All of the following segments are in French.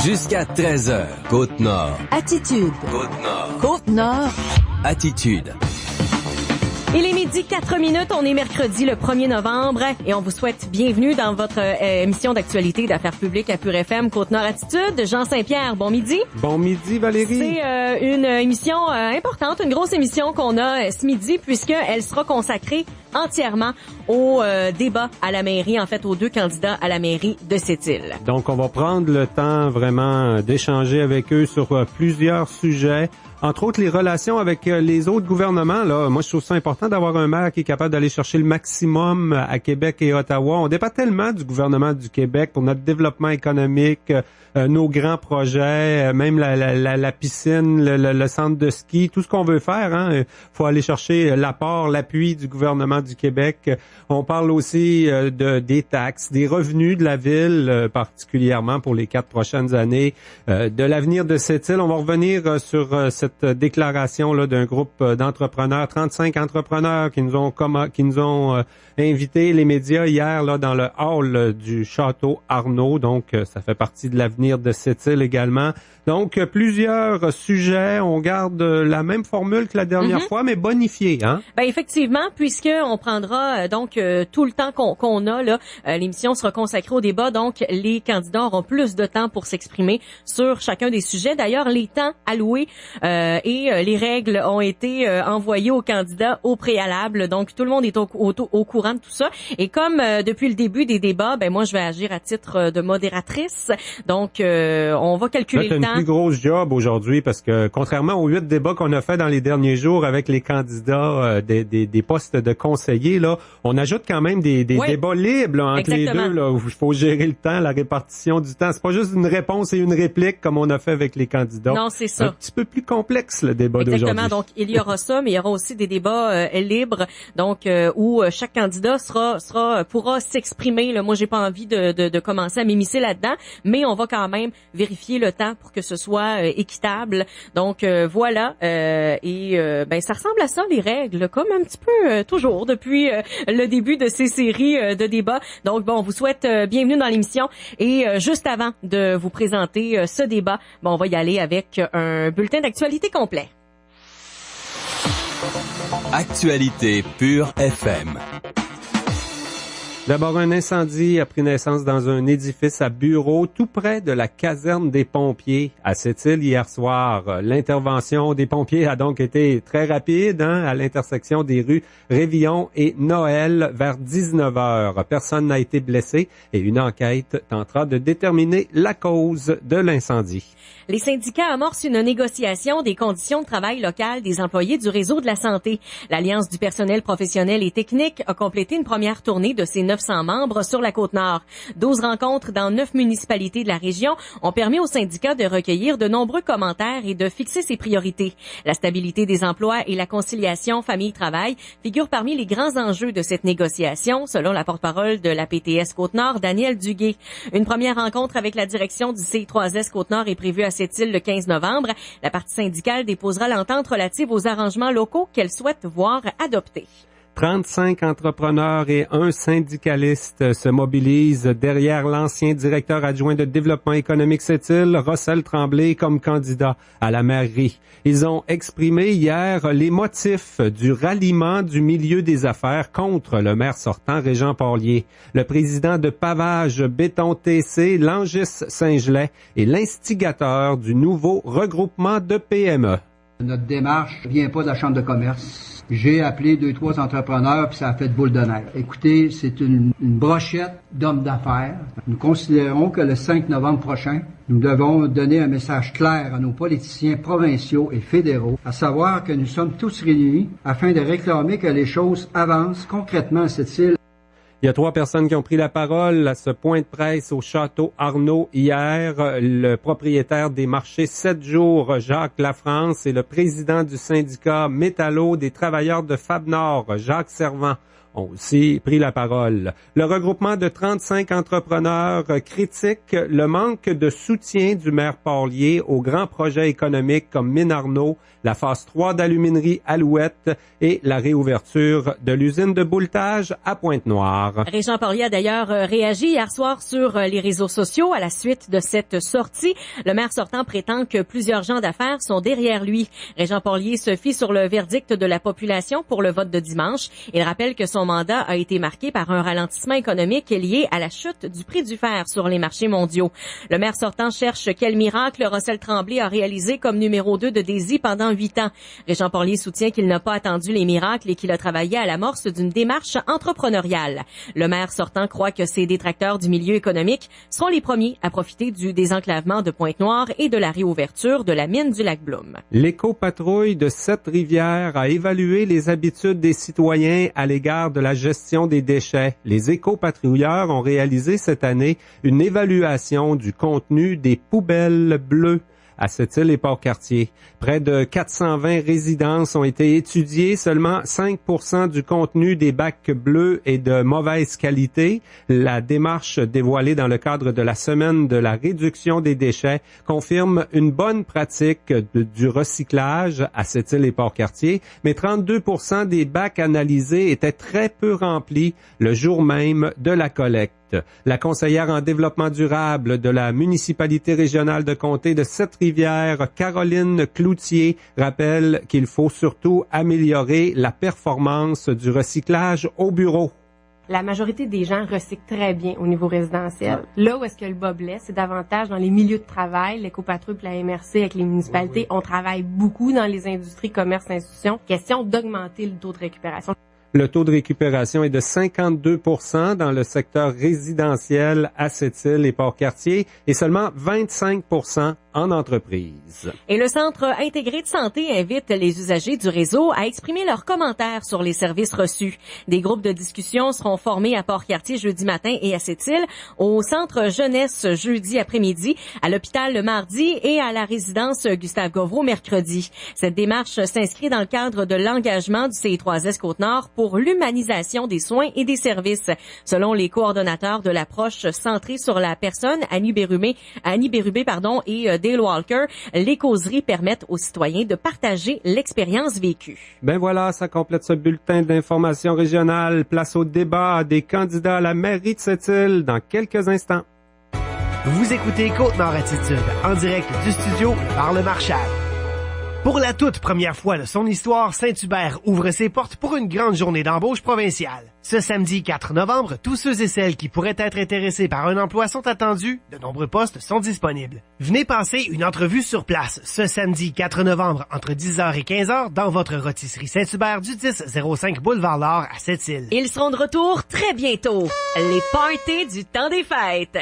Jusqu'à 13h, Côte-Nord. Attitude. Côte-Nord. Côte-Nord. Attitude. Il est midi 4 minutes, on est mercredi le 1er novembre et on vous souhaite bienvenue dans votre émission d'actualité d'affaires publiques à Pure FM Côte-Nord Attitude. Jean Saint-Pierre, bon midi. Bon midi Valérie. C'est une émission importante, une grosse émission qu'on a ce midi puisqu'elle sera consacrée entièrement au débat à la mairie, en fait aux deux candidats à la mairie de Sept-Îles. Donc on va prendre le temps vraiment d'échanger avec eux sur plusieurs sujets. Entre autres, les relations avec les autres gouvernements. Là, moi, je trouve ça important d'avoir un maire qui est capable d'aller chercher le maximum à Québec et Ottawa. On dépend tellement du gouvernement du Québec pour notre développement économique, nos grands projets, même la piscine, le centre de ski, tout ce qu'on veut faire. Hein, faut aller chercher l'apport, l'appui du gouvernement du Québec. On parle aussi des taxes, des revenus de la ville, particulièrement pour les 4 prochaines années, de l'avenir de cette île. On va revenir sur cette déclaration là d'un groupe d'entrepreneurs, 35 entrepreneurs qui nous ont invité les médias hier là dans le hall du Château Arnaud. Donc ça fait partie de l'avenir de cette île également. Donc plusieurs sujets, on garde la même formule que la dernière fois mais bonifiée, hein. Ben effectivement, puisque on prendra donc tout le temps qu'on a là, l'émission sera consacrée au débat, donc les candidats auront plus de temps pour s'exprimer sur chacun des sujets. D'ailleurs, les temps alloués et les règles ont été envoyées aux candidats au préalable. Donc tout le monde est au courant de tout ça. Et comme depuis le début des débats, ben moi je vais agir à titre de modératrice. Donc on va calculer le temps. Plus grosse job aujourd'hui parce que contrairement aux 8 débats qu'on a fait dans les derniers jours avec les candidats des postes de conseillers, là, on ajoute quand même des débats libres là, entre les deux là, où il faut gérer le temps, la répartition du temps. C'est pas juste une réponse et une réplique comme on a fait avec les candidats. Non, c'est ça. Un petit peu plus complexe le débat d'aujourd'hui. Exactement. Donc il y aura ça, mais il y aura aussi des débats libres, donc où chaque candidat pourra s'exprimer. Là. Moi, j'ai pas envie de commencer à m'immiscer là-dedans, mais on va quand même vérifier le temps pour que ce soit équitable. Donc voilà, ben ça ressemble à ça les règles, comme un petit peu toujours depuis le début de ces séries de débats. Donc bon, on vous souhaite bienvenue dans l'émission et juste avant de vous présenter ce débat, bon, on va y aller avec un bulletin d'actualité complet. Actualité Pure FM. D'abord, un incendie a pris naissance dans un édifice à bureaux tout près de la caserne des pompiers à Sept-Îles hier soir. L'intervention des pompiers a donc été très rapide à l'intersection des rues Révillon et Noël vers 19h. Personne n'a été blessé et une enquête tentera de déterminer la cause de l'incendie. Les syndicats amorcent une négociation des conditions de travail locales des employés du réseau de la santé. L'Alliance du personnel professionnel et technique a complété une première tournée de ses 900 membres sur la Côte-Nord. 12 rencontres dans 9 municipalités de la région ont permis aux syndicats de recueillir de nombreux commentaires et de fixer ses priorités. La stabilité des emplois et la conciliation famille-travail figurent parmi les grands enjeux de cette négociation, selon la porte-parole de la PTS Côte-Nord, Daniel Duguay. Une première rencontre avec la direction du CI3S Côte-Nord est prévue à Sept-Îles le 15 novembre. La partie syndicale déposera l'entente relative aux arrangements locaux qu'elle souhaite voir adoptés. 35 entrepreneurs et un syndicaliste se mobilisent derrière l'ancien directeur adjoint de développement économique Sept-Îles, Russell Tremblay, comme candidat à la mairie. Ils ont exprimé hier les motifs du ralliement du milieu des affaires contre le maire sortant, Régent Porlier. Le président de Pavage Béton TC, Langis Saint-Gelais, est l'instigateur du nouveau regroupement de PME. Notre démarche vient pas de la Chambre de commerce. J'ai appelé 2-3 entrepreneurs puis ça a fait boule de neige. Écoutez, c'est une brochette d'hommes d'affaires. Nous considérons que le 5 novembre prochain, nous devons donner un message clair à nos politiciens provinciaux et fédéraux, à savoir que nous sommes tous réunis afin de réclamer que les choses avancent concrètement à cette île. Il y a 3 personnes qui ont pris la parole à ce point de presse au Château Arnaud hier. Le propriétaire des marchés 7 jours, Jacques Lafrance, et le président du syndicat Métallo des travailleurs de Fab Nord, Jacques Servant, ont aussi pris la parole. Le regroupement de 35 entrepreneurs critique le manque de soutien du maire Porlier aux grands projets économiques comme Mine-Arnaud, la phase 3 d'aluminerie Alouette et la réouverture de l'usine de bouletage à Pointe-Noire. Régent Porlier a d'ailleurs réagi hier soir sur les réseaux sociaux à la suite de cette sortie. Le maire sortant prétend que plusieurs gens d'affaires sont derrière lui. Régent Porlier se fie sur le verdict de la population pour le vote de dimanche. Il rappelle que son mandat a été marqué par un ralentissement économique lié à la chute du prix du fer sur les marchés mondiaux. Le maire sortant cherche quel miracle Rossel Tremblay a réalisé comme numéro 2 de Désy pendant 8 ans. Régent Porlier soutient qu'il n'a pas attendu les miracles et qu'il a travaillé à l'amorce d'une démarche entrepreneuriale. Le maire sortant croit que ses détracteurs du milieu économique seront les premiers à profiter du désenclavement de Pointe-Noire et de la réouverture de la mine du Lac-Blum. L'éco-patrouille de Sept-Rivières a évalué les habitudes des citoyens à l'égard de la gestion des déchets. Les éco-patrouilleurs ont réalisé cette année une évaluation du contenu des poubelles bleues à Sept-Îles et Port-Cartier. Près de 420 résidences ont été étudiées. Seulement 5% du contenu des bacs bleus est de mauvaise qualité. La démarche dévoilée dans le cadre de la semaine de la réduction des déchets confirme une bonne pratique du recyclage à Sept-Îles et Port-Cartier, mais 32% des bacs analysés étaient très peu remplis le jour même de la collecte. La conseillère en développement durable de la municipalité régionale de comté de Sept-Rivières, Caroline Cloutier, rappelle qu'il faut surtout améliorer la performance du recyclage au bureau. La majorité des gens recyclent très bien au niveau résidentiel. Là où est-ce que le bas blesse, c'est davantage dans les milieux de travail. L'éco-patrouille et la MRC avec les municipalités, on travaille beaucoup dans les industries, commerces, institutions. Question d'augmenter le taux de récupération. Le taux de récupération est de 52% dans le secteur résidentiel à Sept-Îles et Port-Cartier et seulement 25% en entreprise. Et le Centre intégré de santé invite les usagers du réseau à exprimer leurs commentaires sur les services reçus. Des groupes de discussion seront formés à Port-Cartier jeudi matin et à Sept-Îles, au Centre jeunesse jeudi après-midi, à l'hôpital le mardi et à la résidence Gustave-Govreau mercredi. Cette démarche s'inscrit dans le cadre de l'engagement du CI3S Côte-Nord pour l'humanisation des soins et des services. Selon les coordonnateurs de l'approche centrée sur la personne, Annie Bérubé et Dale Walker, les causeries permettent aux citoyens de partager l'expérience vécue. Ben voilà, ça complète ce bulletin d'information régionale. Place au débat des candidats à la mairie de Sept-Îles dans quelques instants. Vous écoutez Côte-Nord Attitude, en direct du studio par le Marchal. Pour la toute première fois de son histoire, Saint-Hubert ouvre ses portes pour une grande journée d'embauche provinciale. Ce samedi 4 novembre, tous ceux et celles qui pourraient être intéressés par un emploi sont attendus. De nombreux postes sont disponibles. Venez passer une entrevue sur place ce samedi 4 novembre entre 10h et 15h dans votre rôtisserie Saint-Hubert du 1005 Boulevard L'Or à Sept-Îles. Ils seront de retour très bientôt. Les parties du temps des fêtes.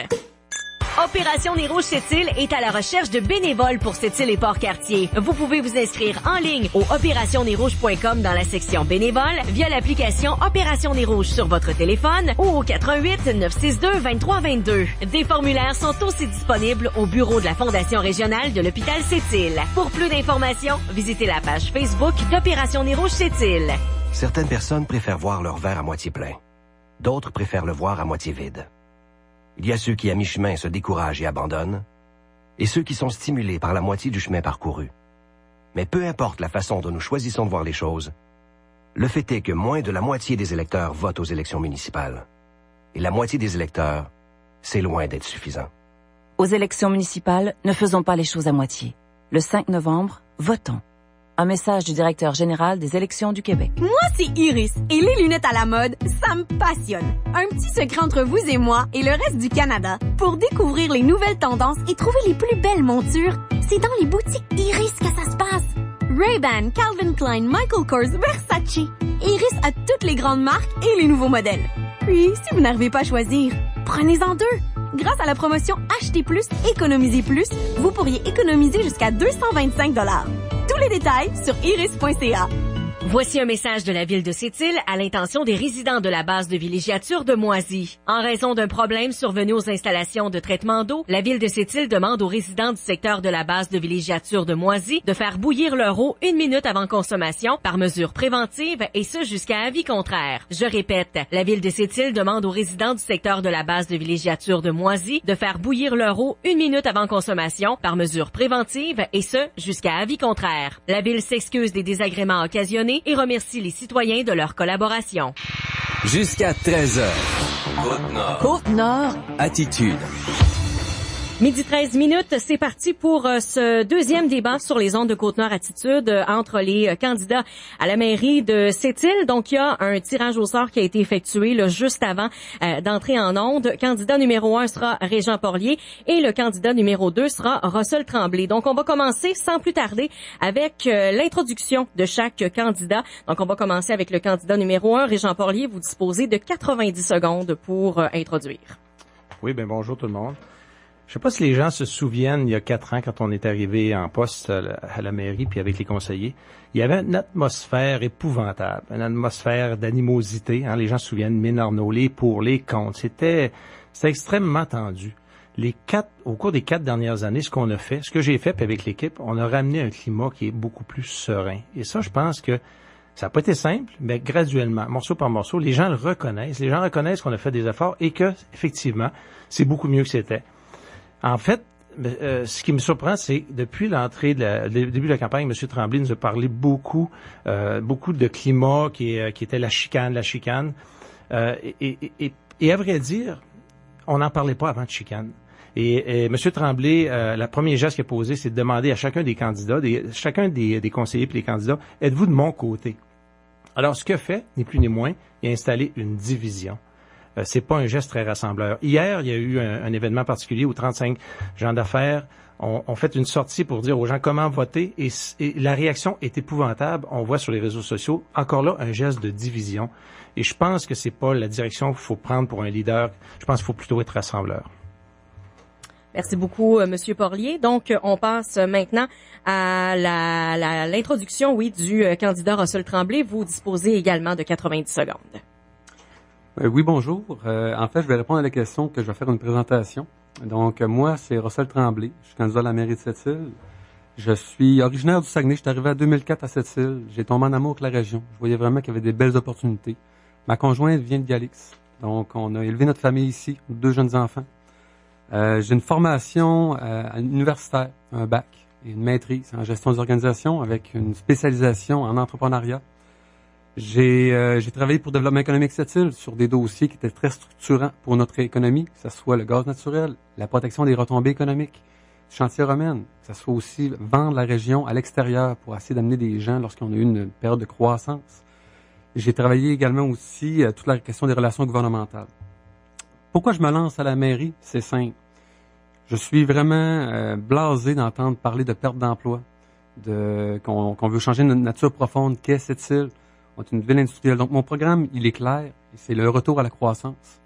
Opération Nez Rouge Sept-Îles est à la recherche de bénévoles pour Sept-Îles et Port-Cartier. Vous pouvez vous inscrire en ligne au opérationnezrouge.com dans la section bénévoles via l'application Opération Nez Rouge sur votre téléphone ou au 88 962 2322. Des formulaires sont aussi disponibles au bureau de la Fondation régionale de l'hôpital Sept-Îles. Pour plus d'informations, visitez la page Facebook d'Opération Nez Rouge Sept-Îles. Certaines personnes préfèrent voir leur verre à moitié plein. D'autres préfèrent le voir à moitié vide. Il y a ceux qui, à mi-chemin, se découragent et abandonnent, et ceux qui sont stimulés par la moitié du chemin parcouru. Mais peu importe la façon dont nous choisissons de voir les choses, le fait est que moins de la moitié des électeurs votent aux élections municipales. Et la moitié des électeurs, c'est loin d'être suffisant. Aux élections municipales, ne faisons pas les choses à moitié. Le 5 novembre, votons. Un message du directeur général des élections du Québec. Moi, c'est Iris, et les lunettes à la mode, ça me passionne. Un petit secret entre vous et moi et le reste du Canada. Pour découvrir les nouvelles tendances et trouver les plus belles montures, c'est dans les boutiques Iris que ça se passe. Ray-Ban, Calvin Klein, Michael Kors, Versace. Iris a toutes les grandes marques et les nouveaux modèles. Puis, si vous n'arrivez pas à choisir, prenez-en deux. Grâce à la promotion Acheter plus, économiser plus, vous pourriez économiser jusqu'à 225 $. Tous les détails sur iris.ca. Voici un message de la ville de Sept-Îles à l'intention des résidents de la base de villégiature de Moisy. En raison d'un problème survenu aux installations de traitement d'eau, la ville de Sept-Îles demande aux résidents du secteur de la base de villégiature de Moisy de faire bouillir leur eau 1 minute avant consommation par mesure préventive et ce jusqu'à avis contraire. Je répète, la ville de Sept-Îles demande aux résidents du secteur de la base de villégiature de Moisy de faire bouillir leur eau 1 minute avant consommation par mesure préventive et ce jusqu'à avis contraire. La ville s'excuse des désagréments occasionnés et remercie les citoyens de leur collaboration. Jusqu'à 13h. Côte-Nord. Côte-Nord. Attitude. Midi 13 minutes, c'est parti pour ce deuxième débat sur les ondes de Côte-Nord Attitude entre les candidats à la mairie de Sept-Îles. Donc, il y a un tirage au sort qui a été effectué là, juste avant d'entrer en ondes. Candidat numéro 1 sera Régent Porlier et le candidat numéro 2 sera Russell Tremblay. Donc, on va commencer sans plus tarder avec l'introduction de chaque candidat. Donc, on va commencer avec le candidat numéro 1, Régent Porlier. Vous disposez de 90 secondes pour introduire. Oui, bien bonjour tout le monde. Je sais pas si les gens se souviennent, il y a 4 ans, quand on est arrivé en poste à la mairie, puis avec les conseillers, il y avait une atmosphère épouvantable, une atmosphère d'animosité. Hein, les gens se souviennent, Mine Arnaud, les pour, les contre. C'était extrêmement tendu. Au cours des 4 dernières années, ce qu'on a fait, ce que j'ai fait, puis avec l'équipe, on a ramené un climat qui est beaucoup plus serein. Et ça, je pense que ça n'a pas été simple, mais graduellement, morceau par morceau, les gens le reconnaissent. Les gens reconnaissent qu'on a fait des efforts et que, effectivement, c'est beaucoup mieux que c'était. En fait, ce qui me surprend, c'est depuis le début de la campagne, M. Tremblay nous a parlé beaucoup de climat qui était la chicane. Et à vrai dire, on n'en parlait pas avant de chicane. Et M. Tremblay, la première geste qu'il a posé, c'est de demander à chacun des candidats, chacun des conseillers et des candidats, êtes-vous de mon côté? Alors, ce qu'il a fait, ni plus ni moins, il a installé une division. C'est pas un geste très rassembleur. Hier, il y a eu un événement particulier où 35 gens d'affaires ont fait une sortie pour dire aux gens comment voter et la réaction est épouvantable. On voit sur les réseaux sociaux, encore là, un geste de division. Et je pense que c'est pas la direction qu'il faut prendre pour un leader. Je pense qu'il faut plutôt être rassembleur. Merci beaucoup, Monsieur Porlier. Donc, on passe maintenant à l'introduction, du candidat Russell Tremblay. Vous disposez également de 90 secondes. Oui, bonjour. En fait, je vais répondre à la question que je vais faire une présentation. Donc, moi, c'est Russell Tremblay. Je suis candidat à la mairie de Sept-Îles. Je suis originaire du Saguenay. Je suis arrivé en 2004 à Sept-Îles. J'ai tombé en amour avec la région. Je voyais vraiment qu'il y avait des belles opportunités. Ma conjointe vient de Galix. Donc, on a élevé notre famille ici, 2 jeunes enfants. J'ai une formation universitaire, un bac et une maîtrise en gestion des organisations avec une spécialisation en entrepreneuriat. J'ai travaillé pour Développement économique Sept-Îles sur des dossiers qui étaient très structurants pour notre économie, que ce soit le gaz naturel, la protection des retombées économiques, le chantier romaine, que ce soit aussi vendre la région à l'extérieur pour essayer d'amener des gens lorsqu'on a eu une période de croissance. J'ai travaillé également aussi toute la question des relations gouvernementales. Pourquoi je me lance à la mairie? C'est simple. Je suis vraiment blasé d'entendre parler de perte d'emploi, qu'on veut changer notre nature profonde qu'est Sept-Îles. On est une ville industrielle. Donc, mon programme, il est clair. C'est le retour à la croissance.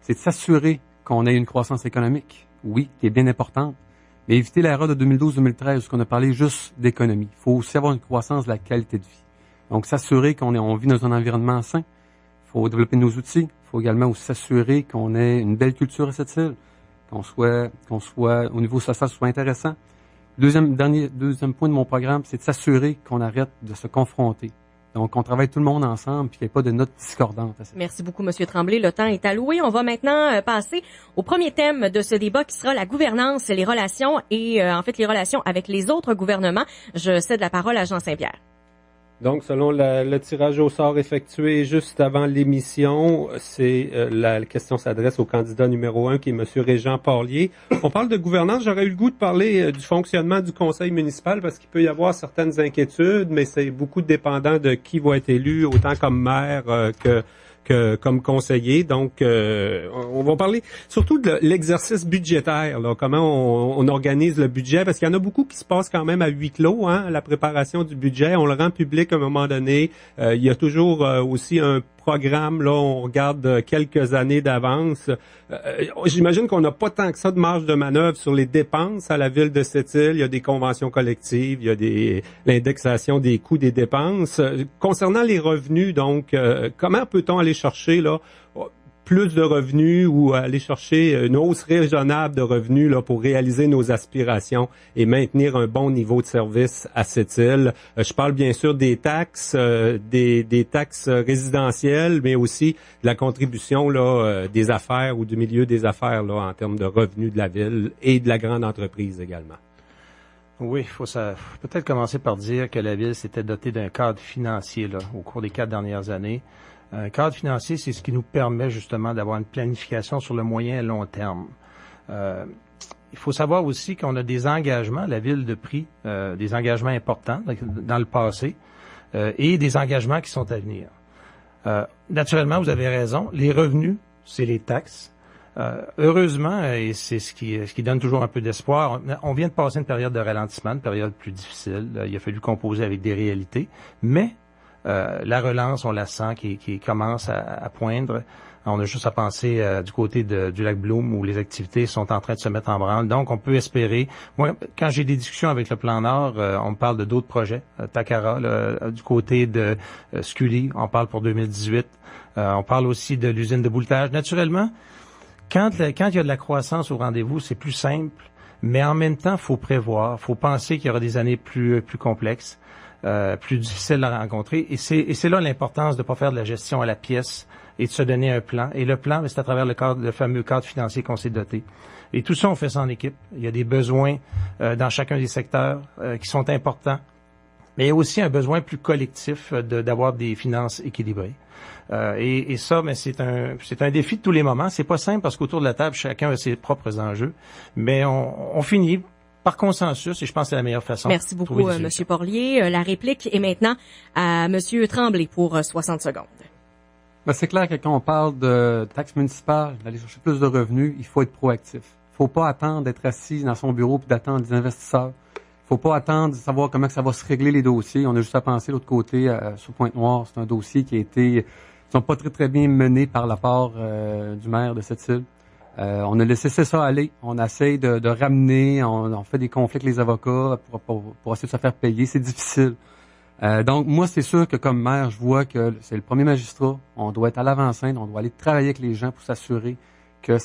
C'est de s'assurer qu'on ait une croissance économique, oui, qui est bien importante, mais éviter l'erreur de 2012-2013 où on a parlé juste d'économie. Il faut aussi avoir une croissance de la qualité de vie. Donc, s'assurer on vit dans un environnement sain. Il faut développer nos outils. Il faut également aussi s'assurer qu'on ait une belle culture à cette île, qu'on soit au niveau social, soit intéressant. Deuxième point de mon programme, c'est de s'assurer qu'on arrête de se confronter. Donc, on travaille tout le monde ensemble puis qu'il n'y ait pas de notes discordantes. Merci beaucoup, M. Tremblay. Le temps est alloué. On va maintenant passer au premier thème de ce débat qui sera la gouvernance, les relations et les relations avec les autres gouvernements. Je cède la parole à Jean Saint-Pierre. Donc, selon le tirage au sort effectué juste avant l'émission, la question s'adresse au candidat numéro 1 qui est M. Régent Porlier. On parle de gouvernance. J'aurais eu le goût de parler du fonctionnement du conseil municipal parce qu'il peut y avoir certaines inquiétudes, mais c'est beaucoup dépendant de qui va être élu, autant comme maire que comme conseiller. Donc, on va parler surtout de l'exercice budgétaire, là, comment on organise le budget, parce qu'il y en a beaucoup qui se passent quand même à huis clos, hein, la préparation du budget. On le rend public à un moment donné. Il y a toujours aussi un programme, là, on regarde quelques années d'avance. J'imagine qu'on n'a pas tant que ça de marge de manœuvre sur les dépenses à la ville de Sept-Îles. Il y a des conventions collectives, il y a l'indexation des coûts des dépenses. Concernant les revenus, donc, comment peut-on aller chercher là plus de revenus ou aller chercher une hausse raisonnable de revenus là pour réaliser nos aspirations et maintenir un bon niveau de service à cette île? Je parle bien sûr des taxes, des taxes résidentielles, mais aussi de la contribution là des affaires ou du milieu des affaires là en termes de revenus de la ville et de la grande entreprise également. Oui, faut peut-être commencer par dire que la ville s'était dotée d'un cadre financier là au cours des 4 dernières années. Un cadre financier, c'est ce qui nous permet justement d'avoir une planification sur le moyen et long terme. Il faut savoir aussi qu'on a des engagements, la ville de pris, des engagements importants dans le passé et des engagements qui sont à venir. Naturellement, vous avez raison, les revenus, c'est les taxes. Heureusement, et c'est ce qui donne toujours un peu d'espoir, on vient de passer une période de ralentissement, une période plus difficile. Il a fallu composer avec des réalités, mais la relance, on la sent qui commence à poindre. On a juste à penser du côté du lac Bloom où les activités sont en train de se mettre en branle. Donc, on peut espérer. Moi, quand j'ai des discussions avec le Plan Nord, on me parle de d'autres projets. Takara, du côté de Scully, on parle pour 2018. On parle aussi de l'usine de bouletage. Naturellement, quand il y a de la croissance au rendez-vous, c'est plus simple. Mais en même temps, faut prévoir, faut penser qu'il y aura des années plus complexes. Plus difficile à rencontrer. Et c'est là l'importance de ne pas faire de la gestion à la pièce et de se donner un plan. Et le plan, c'est à travers le fameux cadre financier qu'on s'est doté. Et tout ça, on fait ça en équipe. Il y a des besoins dans chacun des secteurs qui sont importants. Mais il y a aussi un besoin plus collectif d'avoir des finances équilibrées. Et ça, mais c'est un défi de tous les moments. C'est pas simple parce qu'autour de la table, chacun a ses propres enjeux. Mais on finit par consensus, et je pense que c'est la meilleure façon. Merci beaucoup, M. Porlier. La réplique est maintenant à M. Tremblay pour 60 secondes. Ben, c'est clair que quand on parle de taxes municipales, d'aller chercher plus de revenus, il faut être proactif. Il faut pas attendre d'être assis dans son bureau puis d'attendre des investisseurs. Il faut pas attendre de savoir comment que ça va se régler les dossiers. On a juste à penser de l'autre côté sur Pointe-Noire. C'est un dossier qui sont pas très bien mené par la part du maire de cette île. On a laissé ça aller. On essaie de ramener, on fait des conflits avec les avocats pour essayer de se faire payer. C'est difficile. Donc, moi, c'est sûr que comme maire, je vois que c'est le premier magistrat. On doit être à l'avant-scène. On doit aller travailler avec les gens pour s'assurer que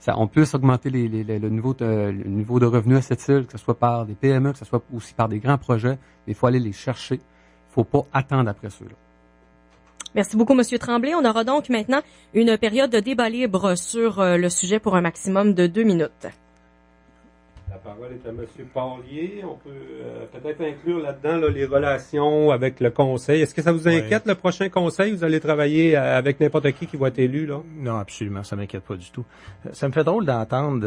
on puisse augmenter le niveau de revenus à cette île, que ce soit par des PME, que ce soit aussi par des grands projets. Mais il faut aller les chercher. Il faut pas attendre après ceux-là. Merci beaucoup, M. Tremblay. On aura donc maintenant une période de débat libre sur le sujet pour un maximum de 2 minutes. La parole est à M. Porlier. On peut peut-être inclure là-dedans là, les relations avec le conseil. Est-ce que ça vous inquiète, le prochain conseil? Vous allez travailler avec n'importe qui va être élu, là? Non, absolument. Ça m'inquiète pas du tout. Ça me fait drôle d'entendre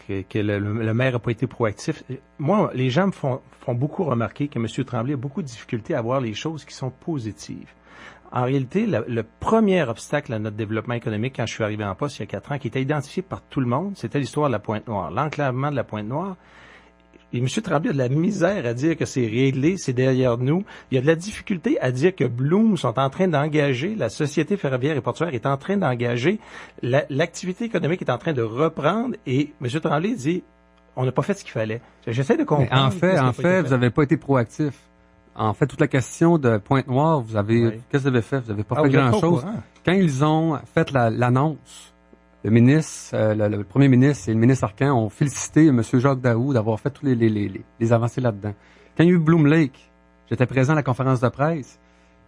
que le maire n'a pas été proactif. Moi, les gens me font beaucoup remarquer que M. Tremblay a beaucoup de difficultés à voir les choses qui sont positives. En réalité, le premier obstacle à notre développement économique, quand je suis arrivé en poste il y a 4 ans, qui était identifié par tout le monde, c'était l'histoire de la Pointe-Noire, l'enclavement de la Pointe-Noire. Et M. Tremblay a de la misère à dire que c'est réglé, c'est derrière nous. Il y a de la difficulté à dire que Bloom sont en train d'engager, la Société ferroviaire et portuaire est en train d'engager, l'activité économique est en train de reprendre, et M. Tremblay dit, on n'a pas fait ce qu'il fallait. J'essaie de comprendre. Mais en fait, vous n'avez pas été proactif. En fait, toute la question de Pointe-Noire, qu'est-ce que vous avez fait? Vous n'avez pas fait grand-chose. Quand ils ont fait l'annonce, le ministre, le premier ministre et le ministre Arcan ont félicité M. Jacques Daoust d'avoir fait tous les avancées là-dedans. Quand il y a eu Bloom Lake, j'étais présent à la conférence de presse.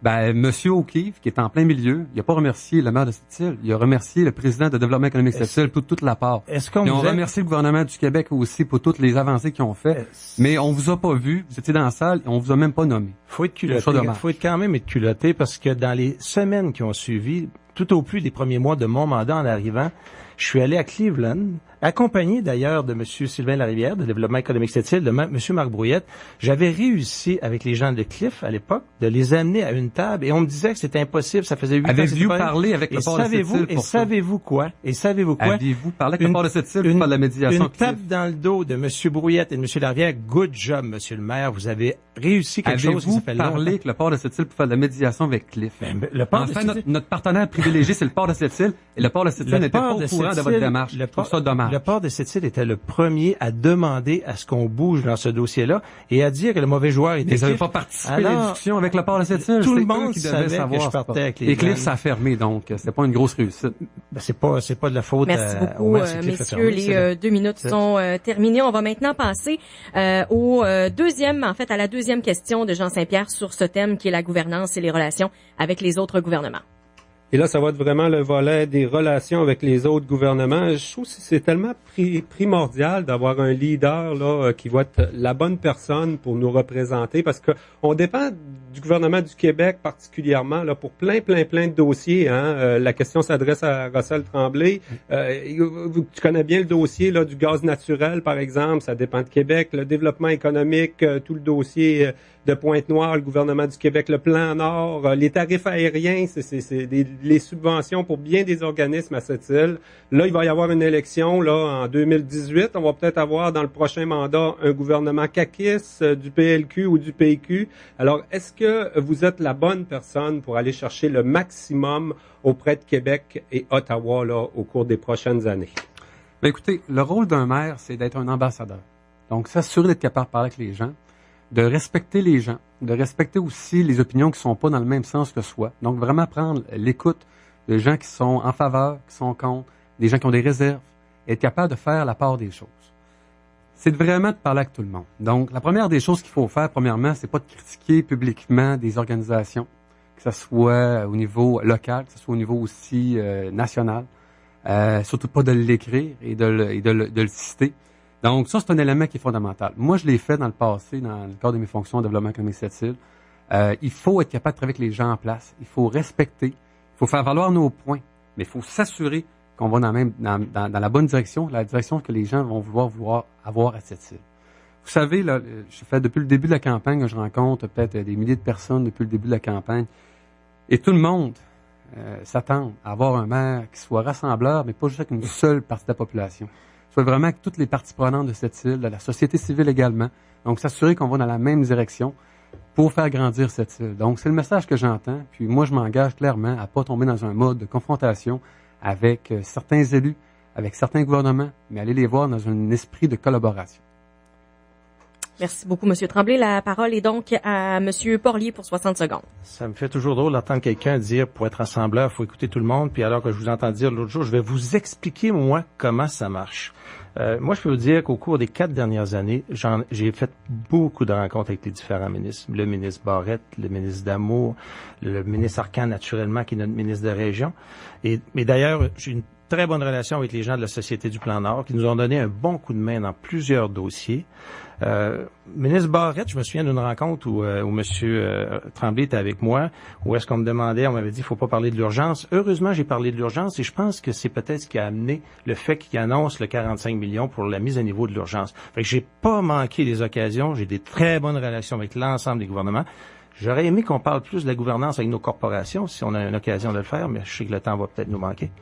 M. O'Keefe, qui est en plein milieu, il n'a pas remercié le maire de cette île, il a remercié le président de développement économique de cette île pour toute la part. Ils ont remercié le gouvernement du Québec aussi pour toutes les avancées qu'ils ont fait. Mais on vous a pas vu, vous étiez dans la salle, et on vous a même pas nommé. Faut être quand même être culotté parce que dans les semaines qui ont suivi, tout au plus des premiers mois de mon mandat en arrivant, Je suis allé à Cleveland, accompagné d'ailleurs de M. Sylvain Larivière, de Développement économique cette île, de M. Marc Brouillette. J'avais réussi, avec les gens de Cliff, à l'époque, de les amener à une table, et on me disait que c'était impossible, ça faisait 8 ans. Avez-vous parlé avec le port de Sept-Îles pour ça? Savez-vous quoi? Avez-vous parlé avec le port de Sept-Îles pour faire de la médiation? Une tape dans le dos de M. Brouillette et de M. Larivière. Good job, M. le maire. Vous avez réussi quelque chose qui s'appelle Avez-vous parlé avec le port de Sept-Îles pour faire de la médiation avec Cliff? Notre partenaire privilégié, c'est le port de Sept-Îles, et le port de Sept-Îles n'était pas au courant de votre démarche. Je trouve ça dommage. Le port de Sept-Îles était le premier à demander à ce qu'on bouge dans ce dossier-là et à dire que le mauvais joueur était Cliff. Ils n'avaient pas participé à la discussion avec le port de Sept-Îles. Tout le monde savait que je partais avec les Et Cliff, ça a fermé, donc c'était pas une grosse réussite. C'est pas de la faute. Merci beaucoup, messieurs. Les 2 minutes sont terminées. On va maintenant passer à la deuxième question de Jean Saint-Pierre sur ce thème qui est la gouvernance et les relations avec les autres gouvernements. Et là, ça va être vraiment le volet des relations avec les autres gouvernements. Je trouve que c'est tellement primordial d'avoir un leader là qui va être la bonne personne pour nous représenter, parce que on dépend du gouvernement du Québec particulièrement là pour plein de dossiers. La question s'adresse à Russell Tremblay. Tu connais bien le dossier là du gaz naturel, par exemple. Ça dépend de Québec. Le développement économique, tout le dossier de Pointe-Noire, le gouvernement du Québec, le plan Nord, les tarifs aériens, c'est les subventions pour bien des organismes à cette île. Là, il va y avoir une élection là en 2018. On va peut-être avoir dans le prochain mandat un gouvernement caquiste, du PLQ ou du PQ. Alors, est-ce que vous êtes la bonne personne pour aller chercher le maximum auprès de Québec et Ottawa là au cours des prochaines années? Ben écoutez, le rôle d'un maire, c'est d'être un ambassadeur. Donc, s'assurer d'être capable de parler avec les gens, de respecter les gens, de respecter aussi les opinions qui sont pas dans le même sens que soi. Donc, vraiment prendre l'écoute de gens qui sont en faveur, qui sont contre, des gens qui ont des réserves, et être capable de faire la part des choses. C'est vraiment de parler avec tout le monde. Donc, la première des choses qu'il faut faire, premièrement, c'est pas de critiquer publiquement des organisations, que ce soit au niveau local, que ce soit au niveau aussi national, surtout pas de l'écrire et de le citer. Donc, ça, c'est un élément qui est fondamental. Moi, je l'ai fait dans le passé, dans le cadre de mes fonctions de développement économique Sept-Îles. Il faut être capable de travailler avec les gens en place. Il faut respecter. Il faut faire valoir nos points. Mais il faut s'assurer qu'on va dans la bonne direction, la direction que les gens vont vouloir avoir à Sept-Îles. Vous savez, là, je fais depuis le début de la campagne, je rencontre peut-être des milliers de personnes depuis le début de la campagne. Et tout le monde s'attend à avoir un maire qui soit rassembleur, mais pas juste avec une seule partie de la population. Soit vraiment avec toutes les parties prenantes de cette île, de la société civile également. Donc, s'assurer qu'on va dans la même direction pour faire grandir cette île. Donc, c'est le message que j'entends. Puis moi, je m'engage clairement à pas tomber dans un mode de confrontation avec certains élus, avec certains gouvernements, mais aller les voir dans un esprit de collaboration. Merci beaucoup, M. Tremblay. La parole est donc à M. Porlier pour 60 secondes. Ça me fait toujours drôle d'entendre quelqu'un dire, pour être rassembleur, il faut écouter tout le monde. Puis alors que je vous entends dire l'autre jour, je vais vous expliquer, moi, comment ça marche. Moi, je peux vous dire qu'au cours des 4 dernières années, j'ai fait beaucoup de rencontres avec les différents ministres. Le ministre Barrette, le ministre D'Amour, le ministre Arcan, naturellement, qui est notre ministre de région. Mais d'ailleurs, j'ai une très bonne relation avec les gens de la Société du Plan Nord qui nous ont donné un bon coup de main dans plusieurs dossiers. Ministre Barrette, je me souviens d'une rencontre où M. Tremblay était avec moi, où est-ce qu'on me demandait, on m'avait dit, il faut pas parler de l'urgence. Heureusement, j'ai parlé de l'urgence et je pense que c'est peut-être ce qui a amené le fait qu'il annonce le 45 millions pour la mise à niveau de l'urgence. Fait que j'ai pas manqué les occasions, j'ai des très bonnes relations avec l'ensemble des gouvernements. J'aurais aimé qu'on parle plus de la gouvernance avec nos corporations si on a une occasion de le faire, mais je sais que le temps va peut-être nous manquer.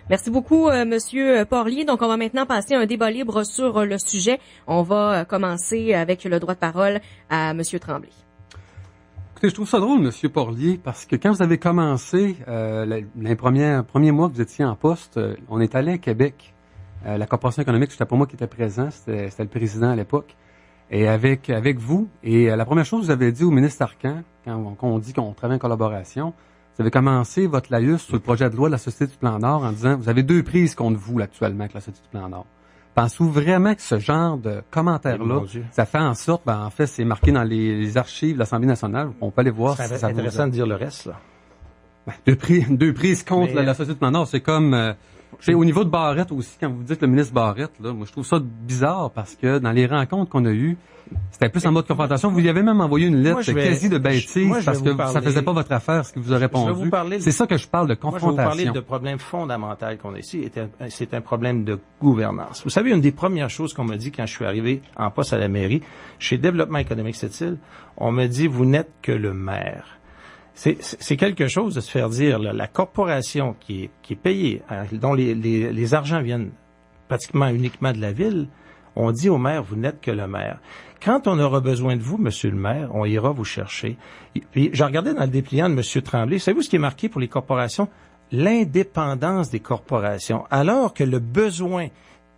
Merci beaucoup, Monsieur Porlier. Donc, on va maintenant passer à un débat libre sur le sujet. On va commencer avec le droit de parole à Monsieur Tremblay. Écoutez, je trouve ça drôle, Monsieur Porlier, parce que quand vous avez commencé les premiers mois que vous étiez en poste, on est allé à Québec. La Corporation économique, c'était pas moi qui était présent, c'était le président à l'époque. Et avec vous, et la première chose que vous avez dit au ministre Arcan, quand on dit qu'on travaille en collaboration, vous avez commencé votre laïus sur le projet de loi de la Société du Plan Nord en disant, vous avez 2 prises contre vous actuellement avec la Société du Plan Nord. Pensez-vous vraiment que ce genre de commentaires-là, ça fait en sorte, en fait, c'est marqué dans les archives de l'Assemblée nationale, on peut aller voir si ça C'est intéressant de dire le reste, là. 2 prises contre la Société du Plan Nord, c'est comme... Au niveau de Barrette aussi, quand vous dites le ministre Barrette, là, moi je trouve ça bizarre parce que dans les rencontres qu'on a eues, c'était plus en mode confrontation. Vous y avez même envoyé une lettre quasi de bêtise parce que ça faisait pas votre affaire ce qu'il vous a répondu. C'est ça que je parle de confrontation. Moi, je vais vous parler de problème fondamental qu'on a ici. C'est un problème de gouvernance. Vous savez, une des premières choses qu'on m'a dit quand je suis arrivé en poste à la mairie, chez Développement économique Sept-Îles, on m'a dit, vous n'êtes que le maire. C'est quelque chose de se faire dire, là, la corporation qui est payée, dont les argents viennent pratiquement uniquement de la ville, on dit au maire, vous n'êtes que le maire. Quand on aura besoin de vous, monsieur le maire, on ira vous chercher. Puis, je regardais dans le dépliant de monsieur Tremblay, savez-vous ce qui est marqué pour les corporations? L'indépendance des corporations. Alors que le besoin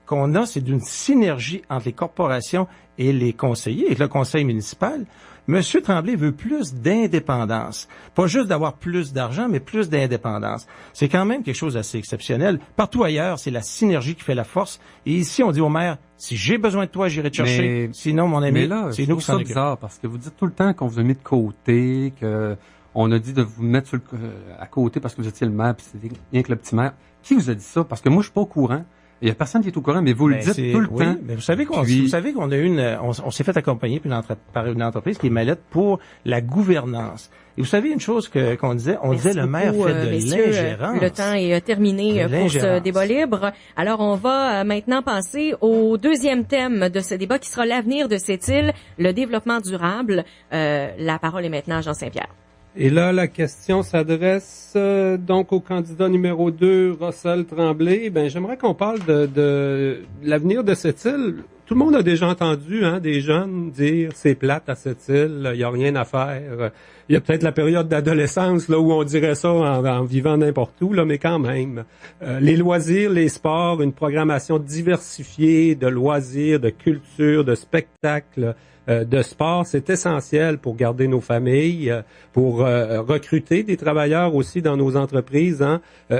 qu'on a, c'est d'une synergie entre les corporations et les conseillers, et le conseil municipal. Monsieur Tremblay veut plus d'indépendance. Pas juste d'avoir plus d'argent, mais plus d'indépendance. C'est quand même quelque chose d'assez exceptionnel. Partout ailleurs, c'est la synergie qui fait la force. Et ici, on dit au maire, si j'ai besoin de toi, j'irai te chercher. Sinon, mon ami, c'est nous qui s'en occupe. C'est bizarre parce que vous dites tout le temps qu'on vous a mis de côté, qu'on a dit de vous mettre à côté parce que vous étiez le maire, puis c'était rien que le petit maire. Qui vous a dit ça? Parce que moi, je suis pas au courant. Il y a personne qui est au courant, mais vous le dites tout le temps. Mais vous savez qu'on a on s'est fait accompagner par une entreprise qui est Mallette pour la gouvernance. Et vous savez une chose qu'on disait, disait le maire fait de l'ingérence. Le temps est terminé pour ce débat libre. Alors on va maintenant passer au deuxième thème de ce débat qui sera l'avenir de cette île, le développement durable. La parole est maintenant à Jean Saint-Pierre. Et là, la question s'adresse donc au candidat numéro 2, Russell Tremblay. Ben, j'aimerais qu'on parle de l'avenir de cette île. Tout le monde a déjà entendu des jeunes dire c'est plate à cette île, il y a rien à faire. Il y a peut-être la période d'adolescence là où on dirait ça en vivant n'importe où, là, mais quand même. Les loisirs, les sports, une programmation diversifiée de loisirs, de culture, de spectacles, de sport, c'est essentiel pour garder nos familles, pour recruter des travailleurs aussi dans nos entreprises.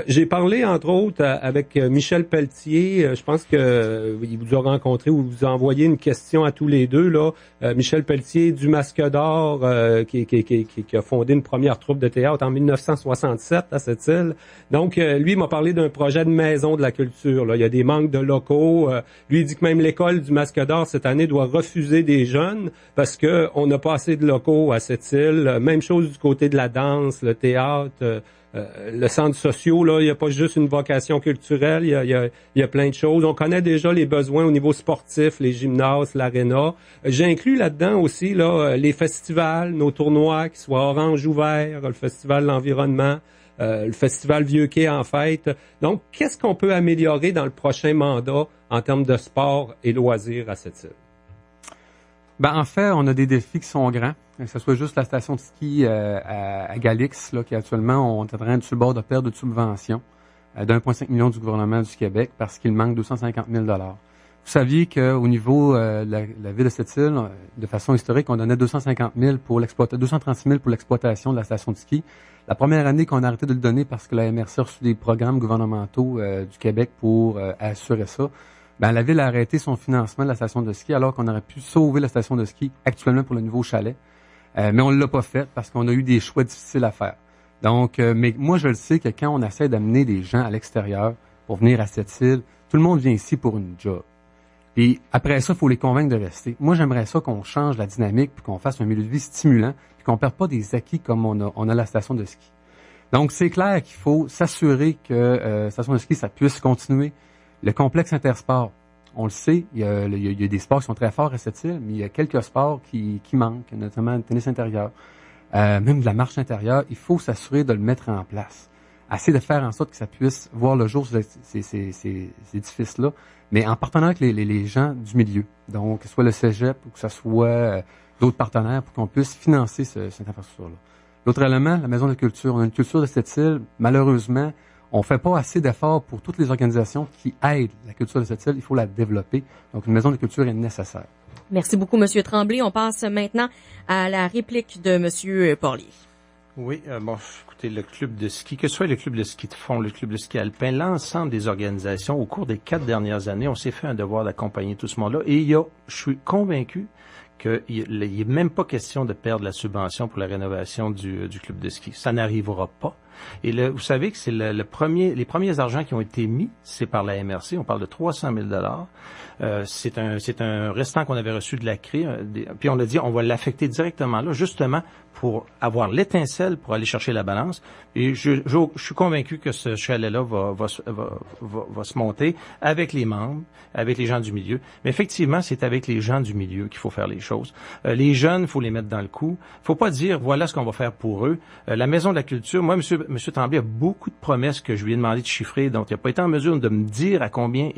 J'ai parlé, entre autres, avec Michel Pelletier. Je pense que il vous a rencontré ou vous a envoyé une question à tous les deux. Là, Michel Pelletier du Masque d'Or, qui a fondé une première troupe de théâtre en 1967 à cette île. Donc, lui m'a parlé d'un projet de maison de la culture. Là. Il y a des manques de locaux. Lui, il dit que même l'école du Masque d'Or, cette année, doit refuser des jeunes parce que on n'a pas assez de locaux à cette île. Même chose du côté de la danse, le théâtre, le centre social. Là, il n'y a pas juste une vocation culturelle, il y a plein de choses. On connaît déjà les besoins au niveau sportif, les gymnases, l'aréna. J'ai inclus là-dedans aussi les festivals, nos tournois, qui soient orange ouvert, le festival de l'environnement, le festival Vieux-Quai en fête. Donc, qu'est-ce qu'on peut améliorer dans le prochain mandat en termes de sport et loisirs à cette île? Ben, en fait, on a des défis qui sont grands. Que ce soit juste la station de ski à Galix, là, qui actuellement, on est en train sur le bord de perdre de subventions d'1,5 million du gouvernement du Québec parce qu'il manque 250 000 $. Vous saviez qu'au niveau de la ville de cette île, de façon historique, on donnait 250 000 236 000 pour l'exploitation de la station de ski. La première année qu'on a arrêté de le donner parce que la MRC a reçu des programmes gouvernementaux du Québec pour assurer ça, ben, la ville a arrêté son financement de la station de ski alors qu'on aurait pu sauver la station de ski actuellement pour le nouveau chalet. Mais on ne l'a pas fait parce qu'on a eu des choix difficiles à faire. Donc, mais moi, je le sais que quand on essaie d'amener des gens à l'extérieur pour venir à cette île, tout le monde vient ici pour une job. Et après ça, il faut les convaincre de rester. Moi, j'aimerais ça qu'on change la dynamique puis qu'on fasse un milieu de vie stimulant puis qu'on perde pas des acquis comme on a la station de ski. Donc, c'est clair qu'il faut s'assurer que la station de ski, ça puisse continuer. Le complexe intersport, on le sait, il y a des sports qui sont très forts à cette île, mais il y a quelques sports qui manquent, notamment le tennis intérieur, même de la marche intérieure. Il faut s'assurer de le mettre en place. Essayer de faire en sorte que ça puisse voir le jour sur ces édifices-là, mais en partenariat avec les gens du milieu. Donc, que ce soit le cégep ou que ce soit d'autres partenaires pour qu'on puisse financer cette infrastructure-là. L'autre élément, la maison de culture. On a une culture de cette île, malheureusement, on fait pas assez d'efforts pour toutes les organisations qui aident la culture de cette île. Il faut la développer. Donc, une maison de culture est nécessaire. Merci beaucoup, Monsieur Tremblay. On passe maintenant à la réplique de Monsieur Porlier. Oui, écoutez, le club de ski, que ce soit le club de ski de fond, le club de ski alpin, l'ensemble des organisations, au cours des 4 dernières années, on s'est fait un devoir d'accompagner tout ce monde-là. Et je suis convaincu qu'il n'est même pas question de perdre la subvention pour la rénovation du club de ski. Ça n'arrivera pas. Et vous savez que c'est les premiers argents qui ont été mis, c'est par la MRC. On parle de 300 000 $. C'est un restant qu'on avait reçu de la CRI. Puis on a dit, on va l'affecter directement là, justement pour avoir l'étincelle pour aller chercher la balance. Et je suis convaincu que ce chalet-là va se monter avec les membres, avec les gens du milieu. Mais effectivement, c'est avec les gens du milieu qu'il faut faire les choses. Les jeunes, il faut les mettre dans le coup. Il faut pas dire, voilà ce qu'on va faire pour eux. La Maison de la Culture, moi, Monsieur Tremblay a beaucoup de promesses que je lui ai demandé de chiffrer, donc il n'a pas été en mesure de me dire à combien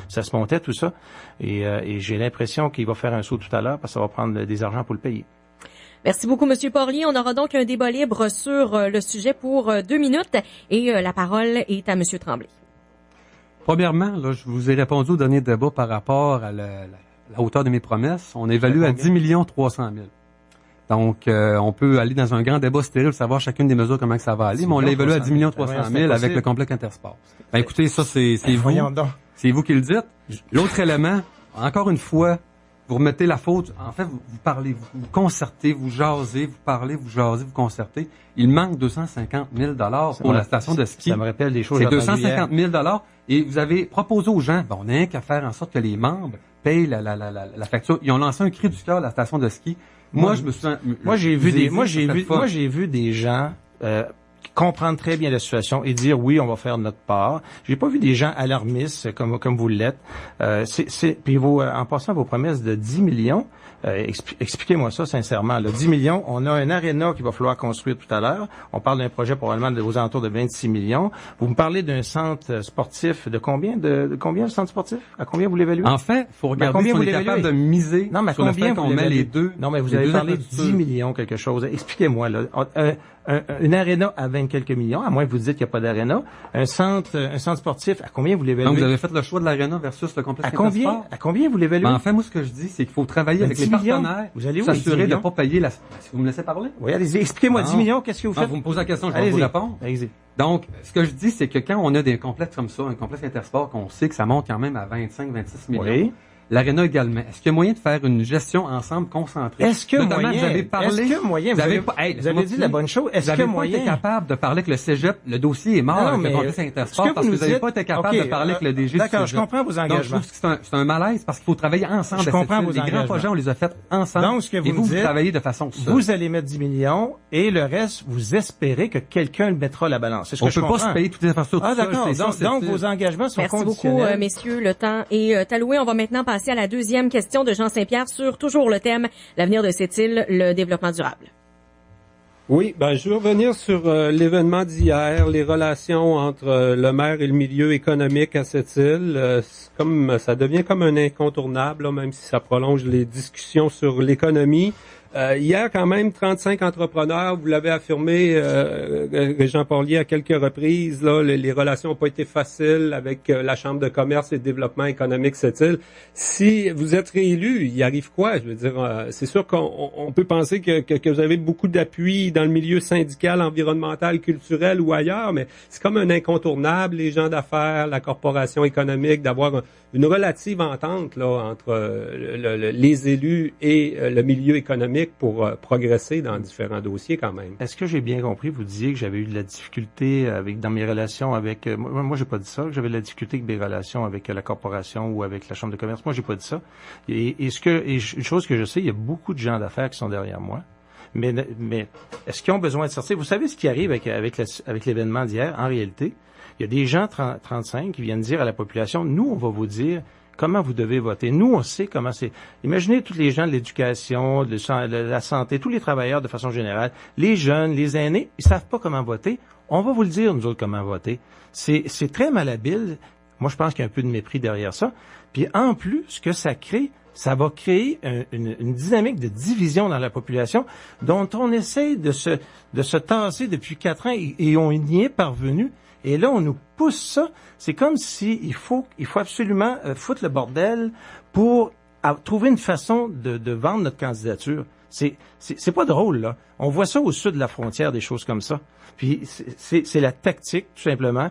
ça se montait, tout ça. Et j'ai l'impression qu'il va faire un saut tout à l'heure parce que ça va prendre des argents pour le payer. Merci beaucoup, Monsieur Porlier. On aura donc un débat libre sur le sujet pour 2 minutes et la parole est à Monsieur Tremblay. Premièrement, là, je vous ai répondu au dernier débat par rapport à la hauteur de mes promesses. On évalue à 10 300 000. Donc, on peut aller dans un grand débat stérile, savoir chacune des mesures comment que ça va aller, mais on l'évalue à 10 300 000 avec le complexe Intersport. Ben, écoutez, ça, c'est vous. C'est vous qui le dites. L'autre élément, encore une fois, vous remettez la faute. En fait, vous parlez, vous concertez, vous jasez, vous parlez, vous jasez, vous concertez. Il manque 250 000 $ pour la station de ski. Ça me rappelle des choses. C'est 250 000 $ et vous avez proposé aux gens, on n'a rien qu'à faire en sorte que les membres payent la facture. Ils ont lancé un cri du cœur à la station de ski. Moi, j'ai vu des gens comprendre très bien la situation et dire oui, on va faire notre part. J'ai pas vu des gens alarmistes comme vous l'êtes. Puis en passant vos promesses de 10 millions, expliquez-moi ça sincèrement. Là, 10 millions, on a un aréna qu'il va falloir construire tout à l'heure. On parle d'un projet probablement aux alentours de 26 millions. Vous me parlez d'un centre sportif de combien de combien le centre sportif? À combien vous l'évaluez? En fait, il faut regarder si on est capable de miser sur le fait qu'on met les deux. Non, mais vous avez parlé de 10 millions quelque chose. Expliquez-moi là. Une aréna à 20 quelques millions, à moins que vous dites qu'il n'y a pas d'aréna. Un centre sportif, à combien vous l'évaluez? Donc, vous avez fait le choix de l'aréna versus le complexe Intersport. À combien vous l'évaluez? En fait, moi, ce que je dis, c'est qu'il faut travailler avec les partenaires. Vous allez où? S'assurer de ne pas payer vous me laissez parler? Oui, allez-y. Expliquez-moi 10 millions, qu'est-ce que vous faites? Vous me posez la question, je vais vous répondre. Allez-y. Donc, ce que je dis, c'est que quand on a des complexes comme ça, un complexe Intersport, qu'on sait que ça monte quand même à 25-26 millions. Oui. L'aréna également. Est-ce qu'il y a moyen de faire une gestion ensemble concentrée? Vous avez dit la bonne chose. Est-ce que moyen? Vous n'avez pas été capable de parler avec le cégep, le dossier est mort avec le complexe Intersport parce que vous n'avez pas été capable de parler avec le DG du cégep. D'accord, je comprends vos engagements. Donc, je trouve que c'est un malaise parce qu'il faut travailler ensemble. Je comprends vos engagements. Les grands projets, on les a faits ensemble. Donc, ce que vous dites, travaillez de façon seule. Vous allez mettre 10 millions et le reste, vous espérez que quelqu'un le mettra à la balance. C'est ce que je comprends. On peut pas se payer toutes les infrastructures. Ah, d'accord. Donc, vos engagements sont conditionnels. Merci beaucoup, messieurs. Le temps est alloué. On va maintenant passer à la deuxième question de Jean Saint-Pierre sur toujours le thème l'avenir de cette île, le développement durable. Oui, je veux revenir sur l'événement d'hier, les relations entre le maire et le milieu économique à cette île. Ça devient comme un incontournable, là, même si ça prolonge les discussions sur l'économie. Hier, quand même, 35 entrepreneurs, vous l'avez affirmé, Jean Porlier, à quelques reprises, là, les relations n'ont pas été faciles avec la Chambre de commerce et de développement économique cette île. Si vous êtes réélu, il arrive quoi? Je veux dire, c'est sûr qu'on peut penser que vous avez beaucoup d'appui dans le milieu syndical, environnemental, culturel ou ailleurs, mais c'est comme un incontournable, les gens d'affaires, la corporation économique, d'avoir une relative entente là entre les élus et le milieu économique pour progresser dans différents dossiers quand même. Est-ce que j'ai bien compris? Vous disiez que j'avais eu de la difficulté dans mes relations avec... moi, j'ai pas dit ça, que j'avais de la difficulté avec mes relations avec la corporation ou avec la Chambre de commerce. Moi, j'ai pas dit ça. Et une chose que je sais, il y a beaucoup de gens d'affaires qui sont derrière moi. Mais est-ce qu'ils ont besoin de sortir? Vous savez ce qui arrive avec l'événement d'hier? En réalité, il y a des gens 35 qui viennent dire à la population, nous, on va vous dire comment vous devez voter. Nous, on sait comment c'est. Imaginez tous les gens de l'éducation, de la santé, tous les travailleurs de façon générale, les jeunes, les aînés, ils savent pas comment voter. On va vous le dire, nous autres, comment voter. C'est très malhabile. Moi, je pense qu'il y a un peu de mépris derrière ça. Puis en plus, ce que ça crée, ça va créer une dynamique de division dans la population dont on essaie de se tasser depuis 4 ans et on y est parvenu. Et là, on nous pousse ça. C'est comme si il faut absolument foutre le bordel pour trouver une façon de vendre notre candidature. C'est pas drôle, là. On voit ça au sud de la frontière, des choses comme ça. Puis c'est la tactique, tout simplement.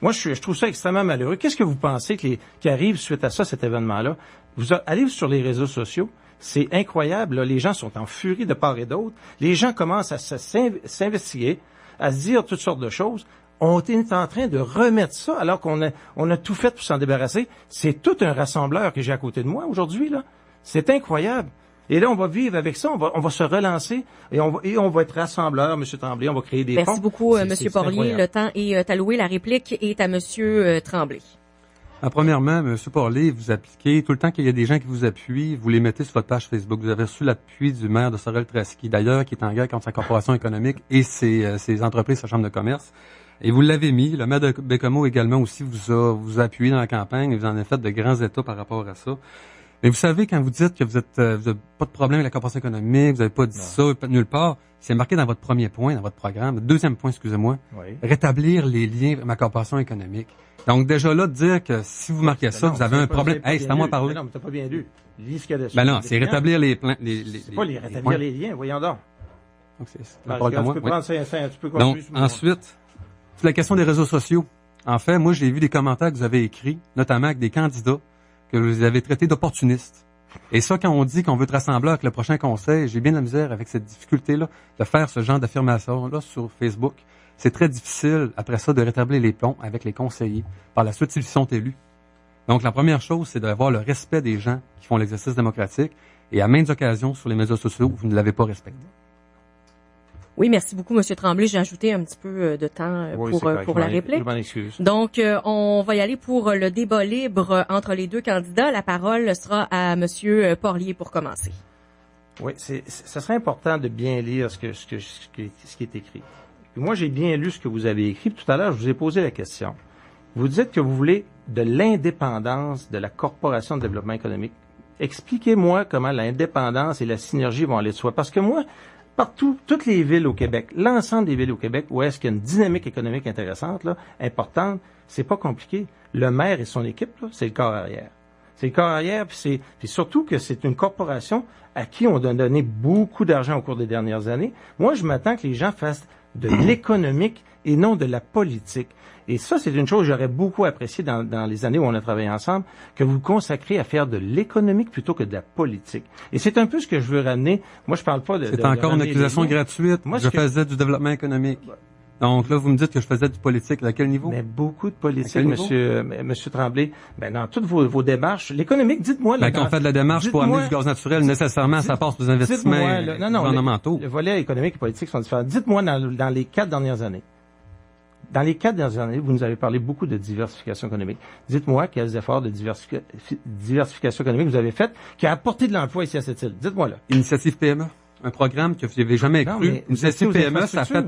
Moi, je trouve ça extrêmement malheureux. Qu'est-ce que vous pensez qui arrive suite à ça, cet événement-là? Allez sur les réseaux sociaux. C'est incroyable, là. Les gens sont en furie de part et d'autre. Les gens commencent à s'investiguer. à se dire toutes sortes de choses. On est en train de remettre ça alors qu'on a tout fait pour s'en débarrasser. C'est tout un rassembleur que j'ai à côté de moi aujourd'hui, là. C'est incroyable. Et là, on va vivre avec ça, on va se relancer et on va être rassembleur, M. Tremblay, on va créer des fonds. Merci beaucoup, M. Porlier. Incroyable. Le temps est alloué. La réplique est à M. Tremblay. Premièrement, M. Porlier, vous appliquez, tout le temps qu'il y a des gens qui vous appuient, vous les mettez sur votre page Facebook. Vous avez reçu l'appui du maire de Sorel-Tracy, d'ailleurs, qui est en guerre contre sa corporation économique et ses entreprises, sa chambre de commerce. Et vous l'avez mis. Le maire de Bécomo également aussi vous a appuyé dans la campagne et vous en avez fait de grands états par rapport à ça. Mais vous savez, quand vous dites que vous avez pas de problème avec la corporation économique, vous n'avez pas dit ça, nulle part, c'est marqué dans votre premier point, dans votre programme. Deuxième point, excusez-moi, rétablir les liens avec ma corporation économique. Donc déjà là, de dire que si vous marquez ça, vous avez un problème. Hey, c'est à moi de parler. Non, mais t'as pas bien lu. Lis ce qu'il y a dessus. Ben non, c'est rétablir les plans. C'est pas rétablir les liens, voyons donc. Donc, c'est tu peux prendre ça, tu peux donc, ensuite, c'est la question des réseaux sociaux. En fait, moi, j'ai vu des commentaires que vous avez écrits, notamment avec des candidats que vous avez traités d'opportunistes. Et ça, quand on dit qu'on veut te rassembler avec le prochain conseil, j'ai bien de la misère avec cette difficulté-là de faire ce genre d'affirmation-là sur Facebook. C'est très difficile, après ça, de rétablir les ponts avec les conseillers. Par la suite, s'ils sont élus. Donc, la première chose, c'est d'avoir le respect des gens qui font l'exercice démocratique. Et à maintes occasions, sur les médias sociaux, vous ne l'avez pas respecté. Oui, merci beaucoup, M. Tremblay. J'ai ajouté un petit peu de temps pour la réplique. Je m'en excuse. Donc, on va y aller pour le débat libre entre les deux candidats. La parole sera à M. Porlier pour commencer. Oui, ça serait important de bien lire ce qui est écrit. Puis moi, j'ai bien lu ce que vous avez écrit. Tout à l'heure, je vous ai posé la question. Vous dites que vous voulez de l'indépendance de la Corporation de développement économique. Expliquez-moi comment l'indépendance et la synergie vont aller de soi. Parce que moi, partout, toutes les villes au Québec, l'ensemble des villes au Québec, où est-ce qu'il y a une dynamique économique intéressante, là, importante, c'est pas compliqué. Le maire et son équipe, là, c'est le corps arrière. C'est le corps arrière, puis surtout que c'est une corporation à qui on a donné beaucoup d'argent au cours des dernières années. Moi, je m'attends que les gens fassent de l'économique et non de la politique. Et ça, c'est une chose que j'aurais beaucoup apprécié dans les années où on a travaillé ensemble, que vous consacrez à faire de l'économique plutôt que de la politique. Et c'est un peu ce que je veux ramener. Moi, je parle pas de... C'est encore une accusation gratuite. Moi, je faisais du développement économique. Donc là, vous me dites que je faisais du politique. À quel niveau? Mais beaucoup de politique, monsieur Tremblay. Ben, dans toutes vos démarches, l'économique, dites-moi... Ben, quand on fait de la démarche pour amener du gaz naturel, nécessairement, ça passe pour des investissements gouvernementaux. Le volet économique et politique sont différents. Dites-moi, dans les 4 dernières années, vous nous avez parlé beaucoup de diversification économique. Dites-moi quels efforts de diversification économique vous avez fait qui a apporté de l'emploi ici à cette île. Dites-moi là. Initiative PME. Un programme que vous n'avez jamais cru. Initiative PME, ça fait...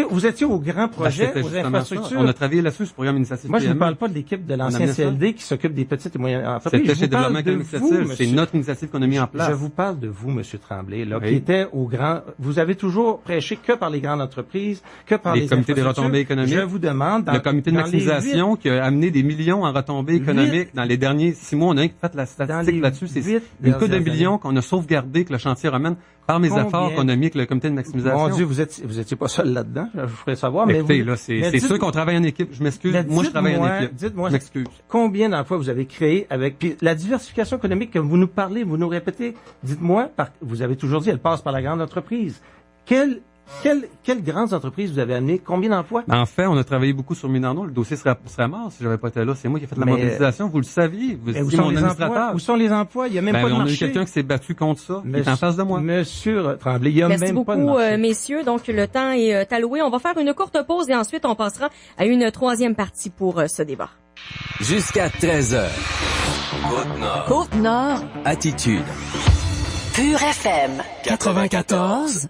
Vous étiez au grand projet, aux infrastructures. On a travaillé là-dessus, ce programme Initiative PME. Moi, je ne parle pas de l'équipe de l'ancien CLD qui s'occupe des petites et moyennes entreprises. C'était chez Développement économique. C'est notre initiative qu'on a mis en place. Je vous parle de vous, M. Tremblay, là, qui était au grand... Vous avez toujours prêché que par les grandes entreprises, que par les comités des retombées économiques. Je vous demande... Le comité de maximisation qui a amené des millions en retombées économiques dans les derniers 6 mois. On a fait la statistique là-dessus. C'est une couple de millions qu'on a sauvegardé, que le chantier ramène par mes efforts qu'on a mis avec le comité de maximisation. Mon Dieu, vous étiez pas seul là-dedans. Je vous ferai savoir. Écoutez, là, c'est sûr qu'on travaille en équipe. Je m'excuse. Moi, je travaille en équipe. Dites-moi, je m'excuse. Combien d'emplois vous avez créé avec, puis la diversification économique que vous nous parlez, vous nous répétez. Dites-moi, vous avez toujours dit, elle passe par la grande entreprise. Quelles grandes entreprises vous avez amenées? Combien d'emplois? En fait, on a travaillé beaucoup sur Minano. Le dossier serait mort si j'avais pas été là. C'est moi qui ai fait la mobilisation. Vous le saviez. Vous étiez mon administrateur. Où sont les emplois? Il y a même pas de marché. On a eu quelqu'un qui s'est battu contre ça. Il est en face de moi. Monsieur Tremblay, il y a même pas de marché. Merci beaucoup, messieurs. Donc, le temps est alloué. On va faire une courte pause et ensuite, on passera à une troisième partie pour ce débat. Jusqu'à 13h. Côte-Nord. Attitude. Pure FM. 94.1.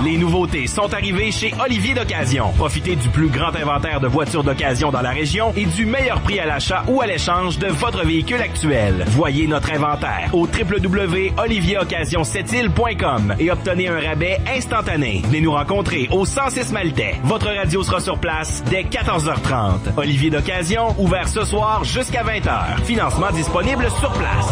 Les nouveautés sont arrivées chez Olivier d'Occasion. Profitez du plus grand inventaire de voitures d'occasion dans la région et du meilleur prix à l'achat ou à l'échange de votre véhicule actuel. Voyez notre inventaire au www.olivieroccasionssept-îles.com et obtenez un rabais instantané. Venez nous rencontrer au 106 Maltais. Votre radio sera sur place dès 14h30. Olivier d'Occasion, ouvert ce soir jusqu'à 20h. Financement disponible sur place.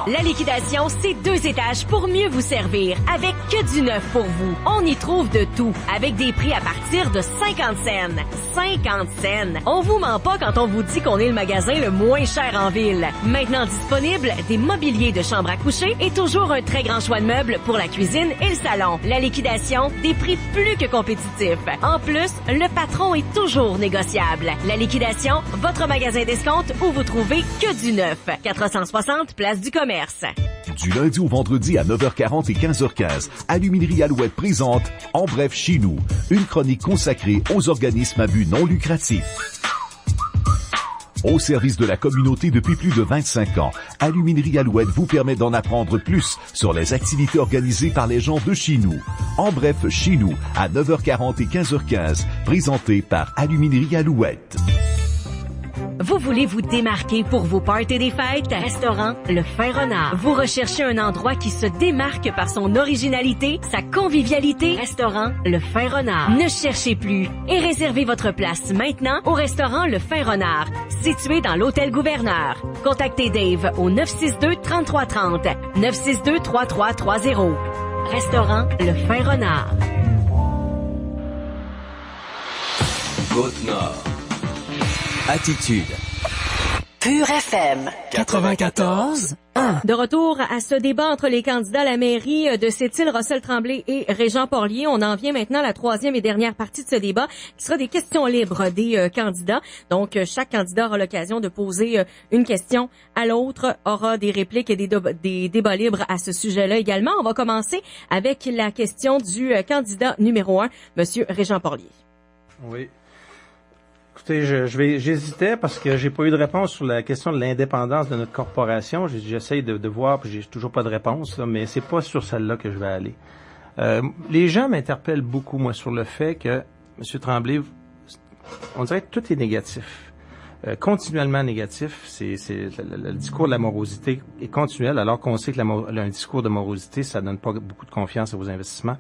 La liquidation, c'est 2 étages pour mieux vous servir avec que du neuf pour vous. On y trouve de tout, avec des prix à partir de 50 cents. 50 cents! On vous ment pas quand on vous dit qu'on est le magasin le moins cher en ville. Maintenant disponible, des mobiliers de chambre à coucher et toujours un très grand choix de meubles pour la cuisine et le salon. La liquidation, des prix plus que compétitifs. En plus, le patron est toujours négociable. La liquidation, votre magasin d'escompte où vous trouvez que du neuf. 460 Place du Commerce. Du lundi au vendredi à 9h40 et 15h15, Aluminerie Alouette présente En bref chez nous, une chronique consacrée aux organismes à but non lucratif. Au service de la communauté depuis plus de 25 ans, Aluminerie Alouette vous permet d'en apprendre plus sur les activités organisées par les gens de chez nous. En bref, chez nous, à 9h40 et 15h15, présenté par Aluminerie Alouette. Vous voulez vous démarquer pour vos parties des fêtes? Restaurant Le Fin Renard. Vous recherchez un endroit qui se démarque par son originalité, sa convivialité? Restaurant Le Fin Renard. Ne cherchez plus et réservez votre place maintenant au restaurant Le Fin Renard, situé dans l'Hôtel Gouverneur. Contactez Dave au 962-3330, 962-3330. Restaurant Le Fin Renard. Côte-Nord. Attitude. Pure FM 94.1. De retour à ce débat entre les candidats à la mairie de Sept-Îles, Russell Tremblay et Régent Porlier. On en vient maintenant à la troisième et dernière partie de ce débat, qui sera des questions libres des candidats. Donc, chaque candidat aura l'occasion de poser une question à l'autre, aura des répliques et des débats libres à ce sujet-là également. On va commencer avec la question du candidat numéro 1, Monsieur Régent Porlier. Oui. Écoutez, j'hésitais parce que j'ai pas eu de réponse sur la question de l'indépendance de notre corporation. J'essaye de voir, puis j'ai toujours pas de réponse, là, mais c'est pas sur celle-là que je vais aller. Les gens m'interpellent beaucoup, moi, sur le fait que, M. Tremblay, on dirait que tout est négatif. Continuellement négatif. Le discours de la morosité est continuel, alors qu'on sait que un discours de morosité, ça donne pas beaucoup de confiance à vos investissements.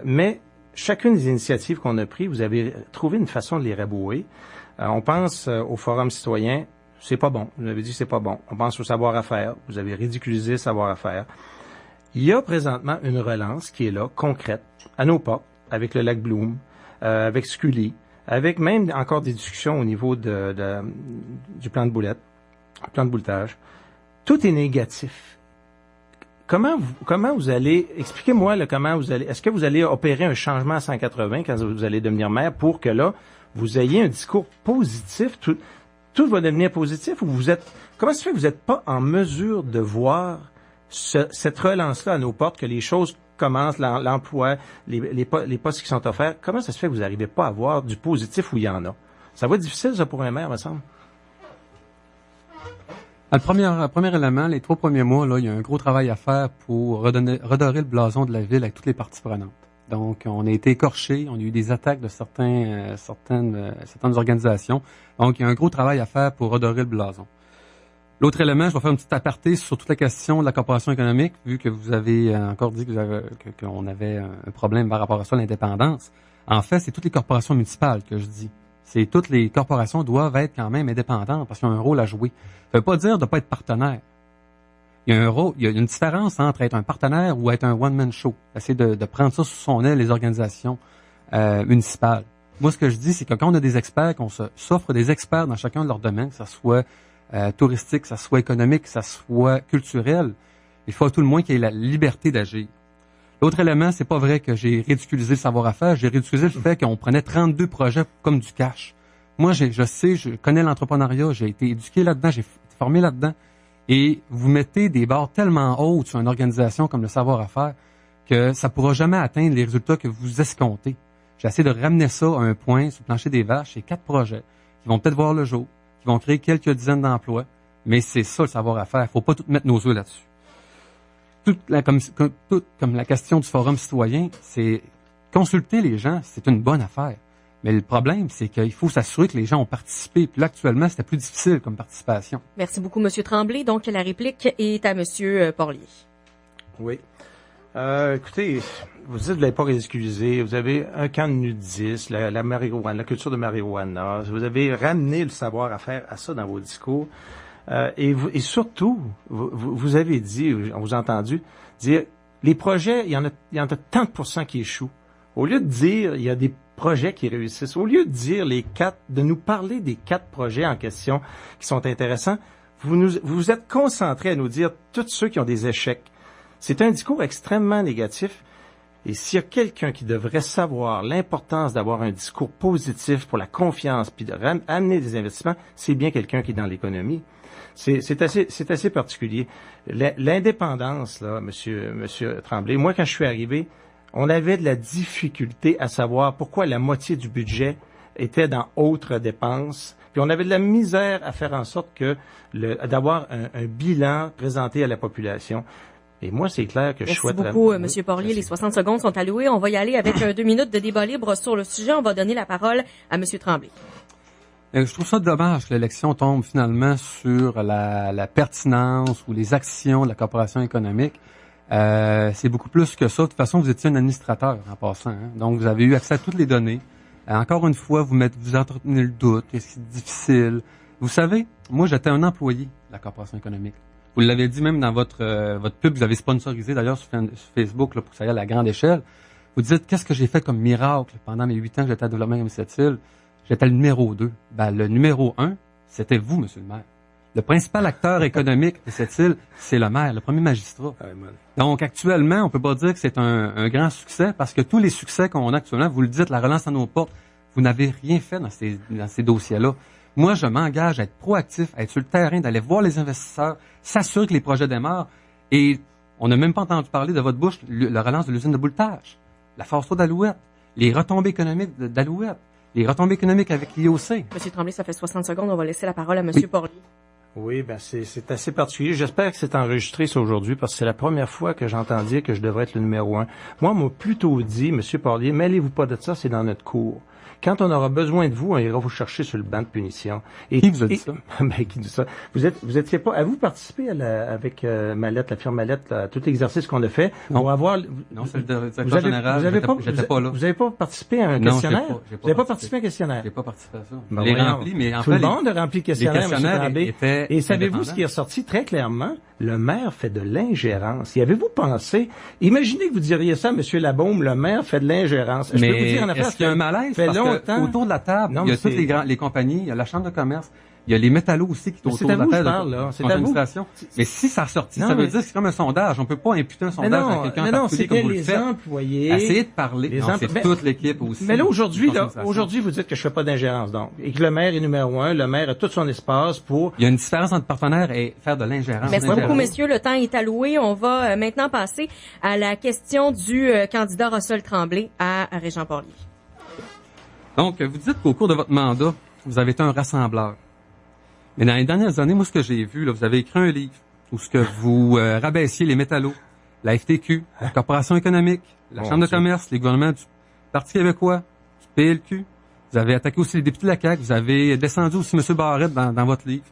Mais chacune des initiatives qu'on a prises, vous avez trouvé une façon de les rabouer. On pense au Forum citoyen, c'est pas bon. Vous avez dit c'est pas bon. On pense au savoir-faire, vous avez ridiculisé le savoir-faire. Il y a présentement une relance qui est là, concrète, à nos portes, avec le lac Bloom, avec Scully, avec même encore des discussions au niveau du plan de boulette, plan de bouletage. Tout est négatif. Comment vous allez, expliquez-moi là, comment vous allez, est-ce que vous allez opérer un changement à 180 quand vous allez devenir maire pour que là, vous ayez un discours positif, tout va devenir positif, ou comment ça se fait que vous n'êtes pas en mesure de voir cette relance-là à nos portes, que les choses commencent, l'emploi, les postes qui sont offerts, comment ça se fait que vous n'arrivez pas à voir du positif où il y en a? Ça va être difficile, ça, pour un maire, me semble. Le premier élément, les 3 premiers mois, là, il y a un gros travail à faire pour redorer le blason de la ville avec toutes les parties prenantes. Donc, on a été écorchés, on a eu des attaques de certaines organisations. Donc, il y a un gros travail à faire pour redorer le blason. L'autre élément, je vais faire une petite aparté sur toute la question de la corporation économique, vu que vous avez encore dit qu'on avait un problème par rapport à ça, l'indépendance. En fait, c'est toutes les corporations municipales que je dis. C'est toutes les corporations doivent être quand même indépendantes parce qu'ils ont un rôle à jouer. Ça veut pas dire de pas être partenaire. Il y a une différence entre être un partenaire ou être un one-man show. Essayer de prendre ça sous son aile, les organisations municipales. Moi, ce que je dis, c'est que quand on a des experts, qu'on s'offre des experts dans chacun de leurs domaines, que ça soit touristique, que ça soit économique, que ça soit culturel, il faut à tout le moins qu'il y ait la liberté d'agir. L'autre élément, c'est pas vrai que j'ai ridiculisé le savoir-faire, j'ai ridiculisé le fait qu'on prenait 32 projets comme du cash. Moi, je connais l'entrepreneuriat, j'ai été éduqué là-dedans, j'ai été formé là-dedans, et vous mettez des barres tellement hautes sur une organisation comme le savoir-faire que ça pourra jamais atteindre les résultats que vous escomptez. J'ai essayé de ramener ça à un point sur le plancher des vaches, c'est 4 projets qui vont peut-être voir le jour, qui vont créer quelques dizaines d'emplois, mais c'est ça le savoir-faire, faut pas tout mettre nos œufs là-dessus. Comme la question du forum citoyen, c'est consulter les gens, c'est une bonne affaire. Mais le problème, c'est qu'il faut s'assurer que les gens ont participé. Puis là, actuellement, c'était plus difficile comme participation. Merci beaucoup, M. Tremblay. Donc, la réplique est à M. Porlier. Oui. Écoutez, vous dites que vous l'avez pas ridiculisé. Vous avez un camp de nudistes, la marijuana, la culture de marijuana. Vous avez ramené le savoir-faire à ça dans vos discours. Et surtout, vous avez dit, on vous a entendu dire Les projets, il y en a tant de pourcents qui échouent. Au lieu de dire, il y a des projets qui réussissent, au lieu de dire de nous parler des 4 projets en question qui sont intéressants, vous êtes concentrés à nous dire tous ceux qui ont des échecs. C'est un discours extrêmement négatif. Et s'il y a quelqu'un qui devrait savoir l'importance d'avoir un discours positif pour la confiance puis de amener des investissements, c'est bien quelqu'un qui est dans l'économie. C'est assez particulier. L'indépendance, là, monsieur Tremblay, moi, quand je suis arrivé, on avait de la difficulté à savoir pourquoi la moitié du budget était dans autres dépenses. Puis on avait de la misère à faire en sorte que d'avoir un bilan présenté à la population. Et moi, c'est clair que je souhaite... Merci beaucoup, M. Porlier. Les 60 secondes sont allouées. On va y aller avec 2 minutes de débat libre sur le sujet. On va donner la parole à M. Tremblay. Je trouve ça dommage que l'élection tombe finalement sur la pertinence ou les actions de la corporation économique. C'est beaucoup plus que ça. De toute façon, vous étiez un administrateur en passant. Hein? Donc, vous avez eu accès à toutes les données. Encore une fois, vous entretenez le doute. Est-ce que c'est difficile? Vous savez, moi, j'étais un employé de la corporation économique. Vous l'avez dit même dans votre pub, vous avez sponsorisé d'ailleurs sur Facebook là, pour que ça aille à la grande échelle. Vous dites, qu'est-ce que j'ai fait comme miracle pendant mes 8 ans que j'étais à développement comme cette île? J'étais le numéro 2. Le numéro 1, c'était vous, monsieur le maire. Le principal acteur économique de cette île, c'est le maire, le premier magistrat. Donc, actuellement, on peut pas dire que c'est un grand succès parce que tous les succès qu'on a actuellement, vous le dites, la relance à nos portes, vous n'avez rien fait dans ces dossiers-là. Moi, je m'engage à être proactif, à être sur le terrain, d'aller voir les investisseurs, s'assurer que les projets démarrent. Et on n'a même pas entendu parler de votre bouche la relance de l'usine de bouletage, la force d'Alouette, les retombées économiques d'Alouette, les retombées économiques avec l'IOC. Monsieur Tremblay, ça fait 60 secondes. On va laisser la parole à M. Porlier. Oui, c'est assez particulier. J'espère que c'est enregistré ça aujourd'hui parce que c'est la première fois que j'entends dire que je devrais être le numéro 1. Moi, on m'a plutôt dit, M. Porlier, mêlez-vous pas de ça, c'est dans notre cours. Quand on aura besoin de vous, on ira vous chercher sur le banc de punition. Et qui vous a dit ça? Qui dit ça? Vous étiez pas, avez-vous participé avec Mallette, la firme Mallette, à tout l'exercice qu'on a fait pour avoir... Non, c'est le directeur général, j'étais pas là. Vous avez pas participé à un questionnaire? Vous n'avez pas participé à un questionnaire? J'ai pas participé à ça. Ben, les remplis, mais en tout fait... le monde a rempli le questionnaire, M. Tremblay. Et savez-vous ce qui est ressorti ressorti très clairement? Le maire fait de l'ingérence. Y avez-vous pensé? Imaginez que vous diriez ça à M. Labaume, le maire fait de l'ingérence. Je peux vous dire en affaire, est-ce qu'il y a un malaise? Fait parce longtemps. que autour de la table, il y a toutes les compagnies, il y a la Chambre de commerce, il y a les métallos aussi qui sont autour de la table de l'administration. Mais si ça ressortit, ça veut dire que c'est comme un sondage. On peut pas imputer un sondage à quelqu'un en particulier comme vous le faites. Employés. Essayez de parler. C'est toute l'équipe aussi. Mais là, aujourd'hui, vous dites que je fais pas d'ingérence, donc. Et que le maire est numéro 1, le maire a tout son espace pour... Il y a une différence entre partenaires et faire de l'ingérence. Merci beaucoup, messieurs. Le temps est alloué. On va maintenant passer à la question du candidat Russell Tremblay à Régent Porlier. Donc, vous dites qu'au cours de votre mandat, vous avez été un rassembleur. Mais dans les dernières années, moi, ce que j'ai vu, là, vous avez écrit un livre où ce que vous rabaissiez les métallos, la FTQ, la Corporation économique, la Chambre de commerce, les gouvernements du Parti québécois, du PLQ. Vous avez attaqué aussi les députés de la CAQ. Vous avez descendu aussi M. Barrette dans votre livre.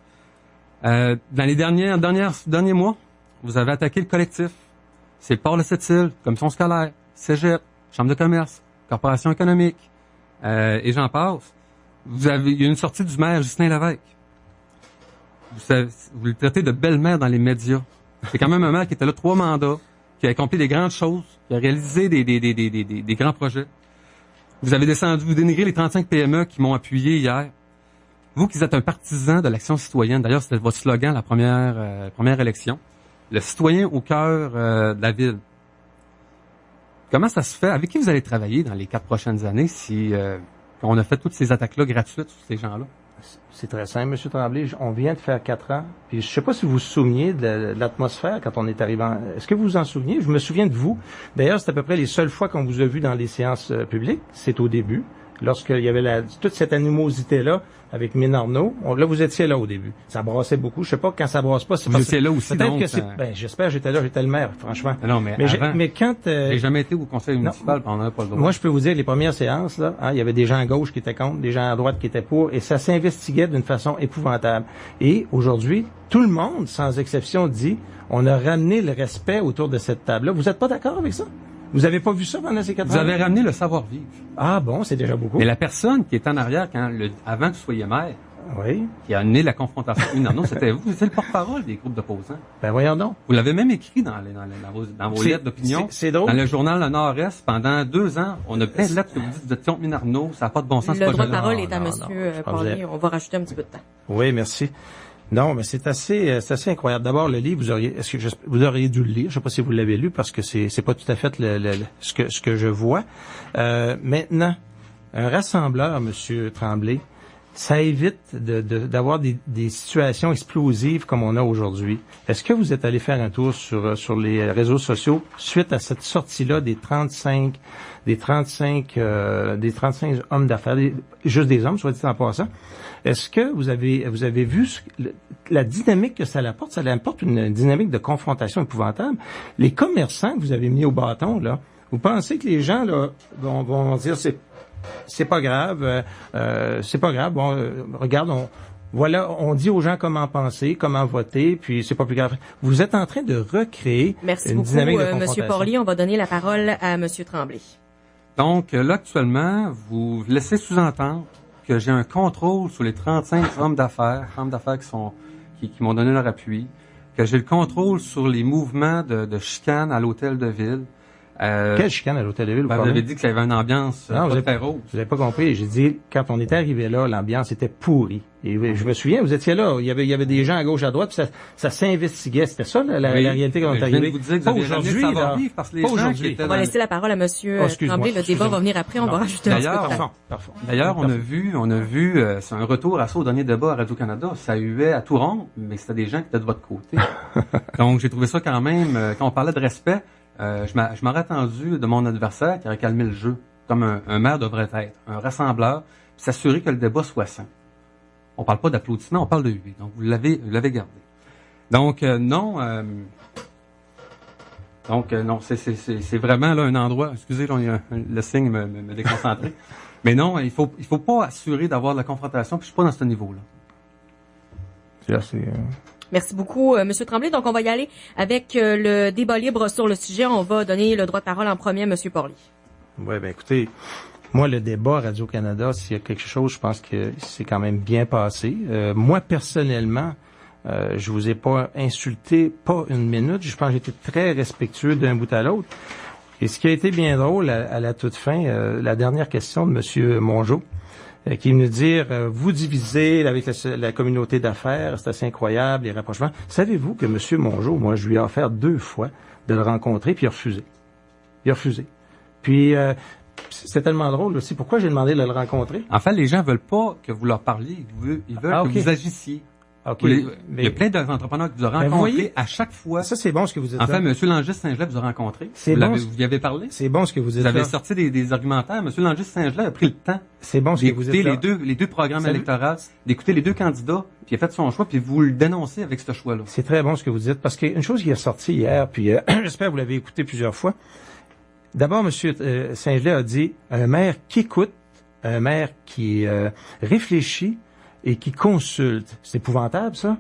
Dans les derniers mois, vous avez attaqué le collectif. C'est le port de cette île, commission scolaire, cégep, Chambre de commerce, Corporation économique, et j'en passe. Il y a une sortie du maire Justin Lévesque. Vous le traitez de belle-mère dans les médias. C'est quand même un maire qui était là 3 mandats, qui a accompli des grandes choses, qui a réalisé des grands projets. Vous avez descendu, vous dénigrez les 35 PME qui m'ont appuyé hier. Vous qui êtes un partisan de l'action citoyenne, d'ailleurs c'était votre slogan la première élection, le citoyen au cœur de la ville. Comment ça se fait? Avec qui vous allez travailler dans les 4 prochaines années si on a fait toutes ces attaques-là gratuites sur ces gens-là? C'est très simple, M. Tremblay. On vient de faire 4 ans. Puis je sais pas si vous vous souveniez de l'atmosphère quand on est arrivé. Est-ce que vous vous en souvenez? Je me souviens de vous. D'ailleurs, c'est à peu près les seules fois qu'on vous a vu dans les séances publiques. C'est au début. Lorsqu'il y avait toute cette animosité-là avec Mine Arnaud. Là, vous étiez là au début. Ça brassait beaucoup. Je sais pas quand ça brasse pas. Vous étiez là aussi, peut-être donc. Que c'est, j'espère que j'étais là. J'étais le maire, franchement. Non, mais quand... j'ai jamais été au conseil municipal pendant pas le droit. Moi, je peux vous dire, les premières séances, là, il y avait des gens à gauche qui étaient contre, des gens à droite qui étaient pour, et ça s'investiguait d'une façon épouvantable. Et aujourd'hui, tout le monde, sans exception, dit, on a ramené le respect autour de cette table-là. Vous êtes pas d'accord avec ça? Vous avez pas vu ça pendant ces 4 ans? Vous avez ramené le savoir-vivre. Ah bon, c'est déjà beaucoup. Mais la personne qui est en arrière avant que vous soyez maire, Oui. qui a amené la confrontation. Non, c'était vous. Vous étiez le porte-parole des groupes d'opposants. Ben voyons donc. Vous l'avez même écrit dans vos lettres d'opinion. C'est drôle. Dans le journal Le Nord-Est, pendant 2 ans, on a plein de lettres que vous dites, vous êtes contre Minarno, ça n'a pas de bon sens. Le droit de parole est à monsieur Paulé. On va rajouter un petit peu de temps. Oui, merci. Non, mais c'est assez incroyable. D'abord, le livre, vous auriez dû le lire. Je sais pas si vous l'avez lu parce que c'est pas tout à fait ce que je vois. Maintenant, un rassembleur, Monsieur Tremblay, ça évite d'avoir des situations explosives comme on a aujourd'hui. Est-ce que vous êtes allé faire un tour sur les réseaux sociaux suite à cette sortie-là des 35 hommes d'affaires, juste des hommes, soit dit en passant? Est-ce que vous avez vu la dynamique que ça apporte? Ça apporte une dynamique de confrontation épouvantable. Les commerçants que vous avez mis au bâton, là, vous pensez que les gens là vont dire c'est pas grave, bon, regarde, on dit aux gens comment penser, comment voter, puis c'est pas plus grave. Vous êtes en train de recréer une dynamique de confrontation. Monsieur Porlier, on va donner la parole à Monsieur Tremblay. Donc, là, actuellement, vous laissez sous-entendre que j'ai un contrôle sur les 35 hommes d'affaires qui m'ont donné leur appui, que j'ai le contrôle sur les mouvements de chicane à l'hôtel de ville. Quelle chicane à l'hôtel de ville? Vous avez dit qu'il y avait une ambiance très rose. Vous n'avez pas compris. J'ai dit, quand on était arrivé là, l'ambiance était pourrie. Et je me souviens, vous étiez là. Il y avait des gens à gauche, à droite, puis ça s'investiguait. C'était ça, la réalité quand on est arrivé. Je viens de vous dire que vous avez aujourd'hui, savoir-vivre parce que les gens qui étaient on va laisser la parole à Monsieur Tremblay. Le débat va venir après. On va rajouter un petit peu de temps. D'ailleurs, on a vu, c'est un retour à ça au dernier débat à Radio-Canada. Ça huait à tout rond, mais c'était des gens qui étaient de votre côté. Donc, j'ai trouvé ça quand même, quand on parlait de respect, je m'aurais attendu de mon adversaire qui aurait calmé le jeu, comme un maire devrait être, un rassembleur, puis s'assurer que le débat soit sain. On parle pas d'applaudissements, on parle de huée. Donc, vous l'avez gardé. Donc, non, c'est vraiment là un endroit. Excusez, là, le signe me déconcentrait. Mais non, il faut pas assurer d'avoir de la confrontation, puis je suis pas dans ce niveau-là. Merci beaucoup, Monsieur Tremblay. Donc, on va y aller avec le débat libre sur le sujet. On va donner le droit de parole en premier à Monsieur Porlier. Oui, ben écoutez, moi, le débat Radio-Canada, s'il y a quelque chose, je pense que c'est quand même bien passé. Moi, personnellement, je vous ai pas insulté, pas une minute. Je pense que j'ai été très respectueux d'un bout à l'autre. Et ce qui a été bien drôle à la toute fin, la dernière question de Monsieur Mongeau, qui me dire vous divisez avec la communauté d'affaires, c'est assez incroyable, les rapprochements. Savez-vous que M. Mongeau, moi, je lui ai offert 2 fois de le rencontrer, puis il a refusé. Puis, c'est tellement drôle aussi. Pourquoi j'ai demandé de le rencontrer? En fait, les gens veulent pas que vous leur parliez, ils veulent que vous agissiez. Okay. Il y a plein d'entrepreneurs qui vous ont rencontré à chaque fois. Ça, c'est bon ce que vous dites. En fait, M. Langis-Saint-Gelais vous a rencontré. Vous y avez parlé. C'est bon ce que vous dites. Vous avez sorti des argumentaires. M. Langis-Saint-Gelais a pris le temps. C'est bon ce que vous dites. D'écouter les deux programmes électoraux, d'écouter les 2 candidats, puis il a fait son choix, puis vous le dénoncez avec ce choix-là. C'est très bon ce que vous dites, parce qu'une chose qui est sortie hier, puis j'espère que vous l'avez écouté plusieurs fois. D'abord, M. Saint-Gelais a dit un maire qui écoute, un maire qui réfléchit et qui consulte. C'est épouvantable, ça?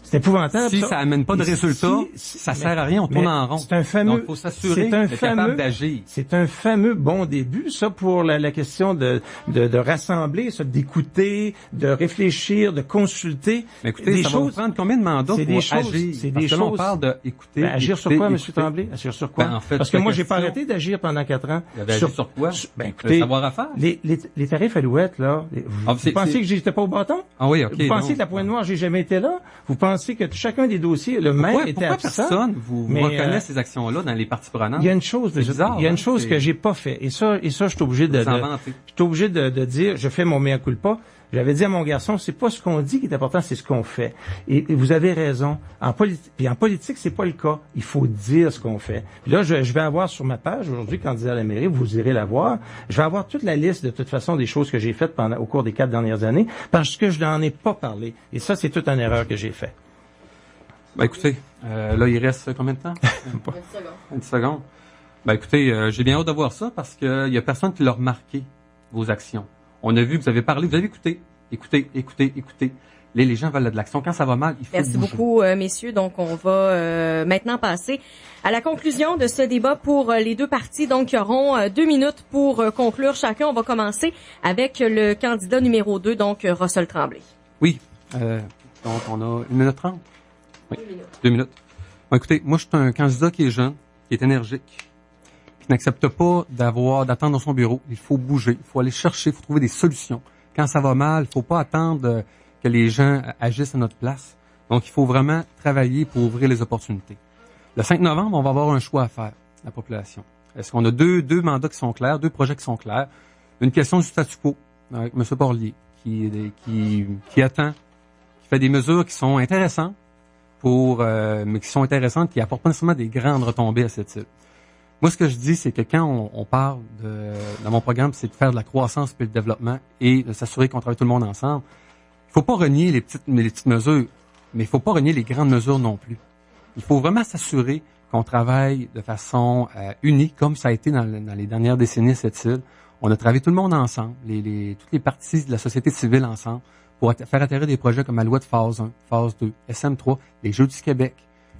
C'est épouvantable. Si ça amène pas de résultat, ça sert à rien, on tourne en rond. C'est un fameux. Donc, faut s'assurer d'être capable d'agir. C'est un fameux bon début, ça, pour la question de rassembler, ça, d'écouter, de réfléchir, de consulter. Mais écoutez, ça va vous prendre combien de mandats pour agir? C'est des choses. On parle d'écouter. Agir sur quoi, M. Tremblay? Agir sur quoi? En fait, parce que moi, j'ai pas arrêté d'agir pendant 4 ans. Vous avez agi sur quoi? Écoutez, le savoir à faire. Les tarifs Alouette, là. Vous pensez que j'étais pas au bâton? Ah oui, ok. Vous pensez que la Pointe Noire, j'ai jamais été là? Vous pensez que chacun des dossiers, le maire était absent? Pourquoi personne vous reconnaît ces actions-là dans les parties prenantes? Il y a une chose, que j'ai pas fait. Et ça, je suis obligé de dire, je fais mon mea culpa. J'avais dit à mon garçon, c'est pas ce qu'on dit qui est important, c'est ce qu'on fait. Et vous avez raison. En politique, c'est pas le cas. Il faut dire ce qu'on fait. Puis là, je vais avoir sur ma page, aujourd'hui, candidat à la mairie, vous irez la voir. Je vais avoir toute la liste, de toute façon, des choses que j'ai faites au cours des 4 dernières années, parce que je n'en ai pas parlé. Et ça, c'est toute une erreur que j'ai faite. Ben, écoutez, là, il reste combien de temps? 20 secondes. Ben, écoutez, j'ai bien hâte de voir ça, parce qu'il y a personne qui l'a remarqué, vos actions. On a vu que vous avez parlé, vous avez écouté. Les gens veulent de l'action. Quand ça va mal, il faut Merci bouger. beaucoup, messieurs. Donc, on va maintenant passer à la conclusion de ce débat pour les 2 parties. Donc, ils auront 2 minutes pour conclure chacun. On va commencer avec le candidat numéro 2, donc Russell Tremblay. Oui. Donc, on a 1 minute 30. Oui. 2 minutes. Bon, écoutez, moi, je suis un candidat qui est jeune, qui est énergique, qui n'accepte pas d'attendre dans son bureau. Il faut bouger, il faut aller chercher, il faut trouver des solutions. Quand ça va mal, il faut pas attendre que les gens agissent à notre place. Donc, il faut vraiment travailler pour ouvrir les opportunités. Le 5 novembre, on va avoir un choix à faire, la population. Est-ce qu'on a deux mandats qui sont clairs, 2 projets qui sont clairs? Une question du statu quo, avec M. Porlier, qui attend, qui fait des mesures qui sont intéressantes, mais qui sont intéressantes, qui apportent pas nécessairement des grandes retombées à cette île. Moi, ce que je dis, c'est que quand on parle dans mon programme, c'est de faire de la croissance puis le développement et de s'assurer qu'on travaille tout le monde ensemble. Il faut pas renier les petites mesures, mais il faut pas renier les grandes mesures non plus. Il faut vraiment s'assurer qu'on travaille de façon unie, comme ça a été dans les dernières décennies à cette île. On a travaillé tout le monde ensemble, toutes les parties de la société civile ensemble, pour faire atterrir des projets comme la loi de phase 1, phase 2, SM3, les Jeux du Québec,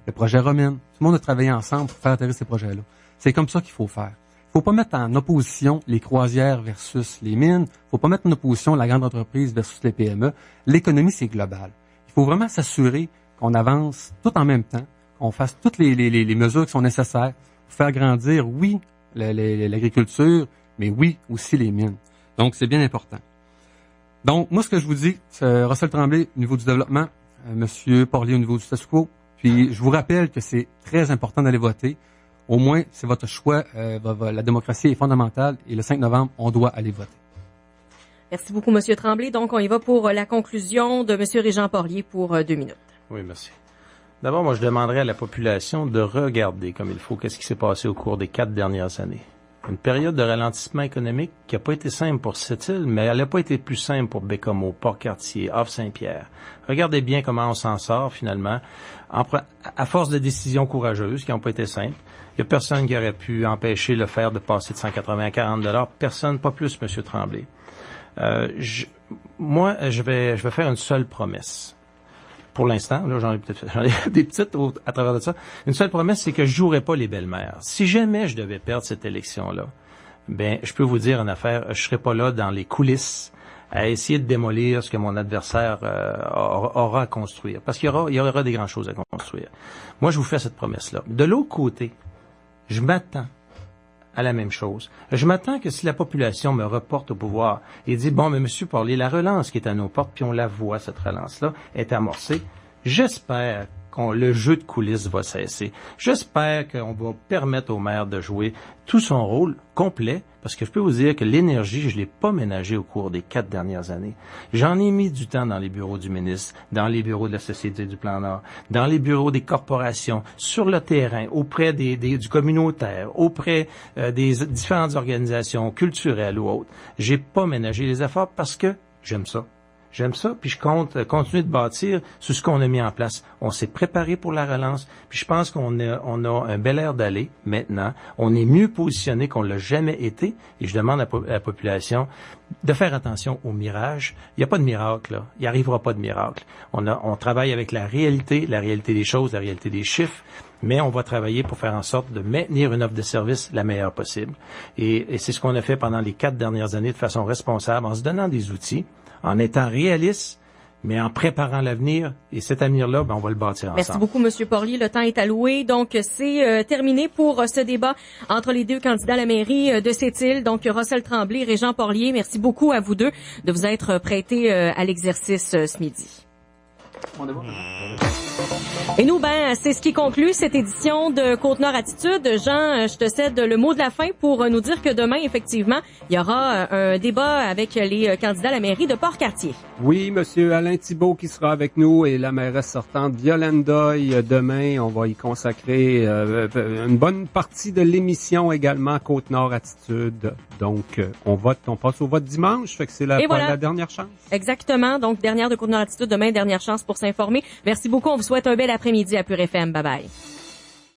le projet Romine. Tout le monde a travaillé ensemble pour faire atterrir ces projets-là. C'est comme ça qu'il faut faire. Il faut pas mettre en opposition les croisières versus les mines. Il faut pas mettre en opposition la grande entreprise versus les PME. L'économie, c'est global. Il faut vraiment s'assurer qu'on avance tout en même temps, qu'on fasse toutes les mesures qui sont nécessaires pour faire grandir, oui, l'agriculture, mais oui, aussi les mines. Donc, c'est bien important. Donc, moi, ce que je vous dis, c'est Russell Tremblay au niveau du développement, Monsieur Porlier au niveau du statu quo. Puis, je vous rappelle que c'est très important d'aller voter. Au moins, c'est votre choix. La démocratie est fondamentale et le 5 novembre, on doit aller voter. Merci beaucoup, Monsieur Tremblay. Donc, on y va pour la conclusion de Monsieur Régent Porlier pour 2 minutes. Oui, merci. D'abord, moi, je demanderais à la population de regarder comme il faut qu'est-ce qui s'est passé au cours des 4 dernières années. Une période de ralentissement économique qui n'a pas été simple pour cette île, mais elle n'a pas été plus simple pour Bécomo, Port-Cartier, Havre-Saint-Pierre. Regardez bien comment on s'en sort, finalement, à force de décisions courageuses qui n'ont pas été simples. Il n'y a personne qui aurait pu empêcher le fer de passer de 180 à 40 $. Personne, pas plus, M. Tremblay. Je vais faire une seule promesse. Pour l'instant, là, j'en ai des petites à travers de ça. Une seule promesse, c'est que je jouerai pas les belles-mères. Si jamais je devais perdre cette élection-là, ben, je peux vous dire une affaire, je serai pas là dans les coulisses à essayer de démolir ce que mon adversaire aura à construire. Parce qu'il y aura des grandes choses à construire. Moi, je vous fais cette promesse-là. De l'autre côté, je m'attends à la même chose. Je m'attends que si la population me reporte au pouvoir et dit, bon, mais M. Porlier, la relance qui est à nos portes, puis on la voit, cette relance-là, est amorcée, j'espère que le jeu de coulisses va cesser. J'espère qu'on va permettre au maire de jouer tout son rôle complet, parce que je peux vous dire que l'énergie, je l'ai pas ménagée au cours des 4 dernières années. J'en ai mis du temps dans les bureaux du ministre, dans les bureaux de la Société du Plan Nord, dans les bureaux des corporations, sur le terrain, auprès du communautaire, auprès des différentes organisations culturelles ou autres. J'ai pas ménagé les efforts parce que j'aime ça. J'aime ça, puis je compte continuer de bâtir sur ce qu'on a mis en place. On s'est préparé pour la relance, puis je pense qu'on a un bel air d'aller maintenant. On est mieux positionné qu'on l'a jamais été, et je demande à la population de faire attention au mirage. Il n'y a pas de miracle, là. Il n'y arrivera pas de miracle. On travaille avec la réalité des choses, la réalité des chiffres, mais on va travailler pour faire en sorte de maintenir une offre de service la meilleure possible. Et c'est ce qu'on a fait pendant les 4 dernières années de façon responsable, en se donnant des outils, en étant réaliste, mais en préparant l'avenir. Et cet avenir-là, on va le bâtir ensemble. Merci beaucoup, M. Porlier. Le temps est alloué. Donc, c'est terminé pour ce débat entre les 2 candidats à la mairie de cette île. Donc, Russell Tremblay, Régent Porlier. Merci beaucoup à vous 2 de vous être prêtés à l'exercice ce midi. Et nous, c'est ce qui conclut cette édition de Côte-Nord Attitude. Jean, je te cède le mot de la fin pour nous dire que demain, effectivement, il y aura un débat avec les candidats à la mairie de Port-Cartier. Oui, Monsieur Alain Thibault qui sera avec nous et la mairesse sortante Violaine Doyle. Demain, on va y consacrer une bonne partie de l'émission également Côte-Nord Attitude. Donc, on passe au vote dimanche, fait que c'est la dernière chance. Exactement. Donc, dernière de Côte-Nord Attitude demain, dernière chance pour s'informer. Merci beaucoup. On vous souhaite un bel après-midi à Pure FM. Bye bye.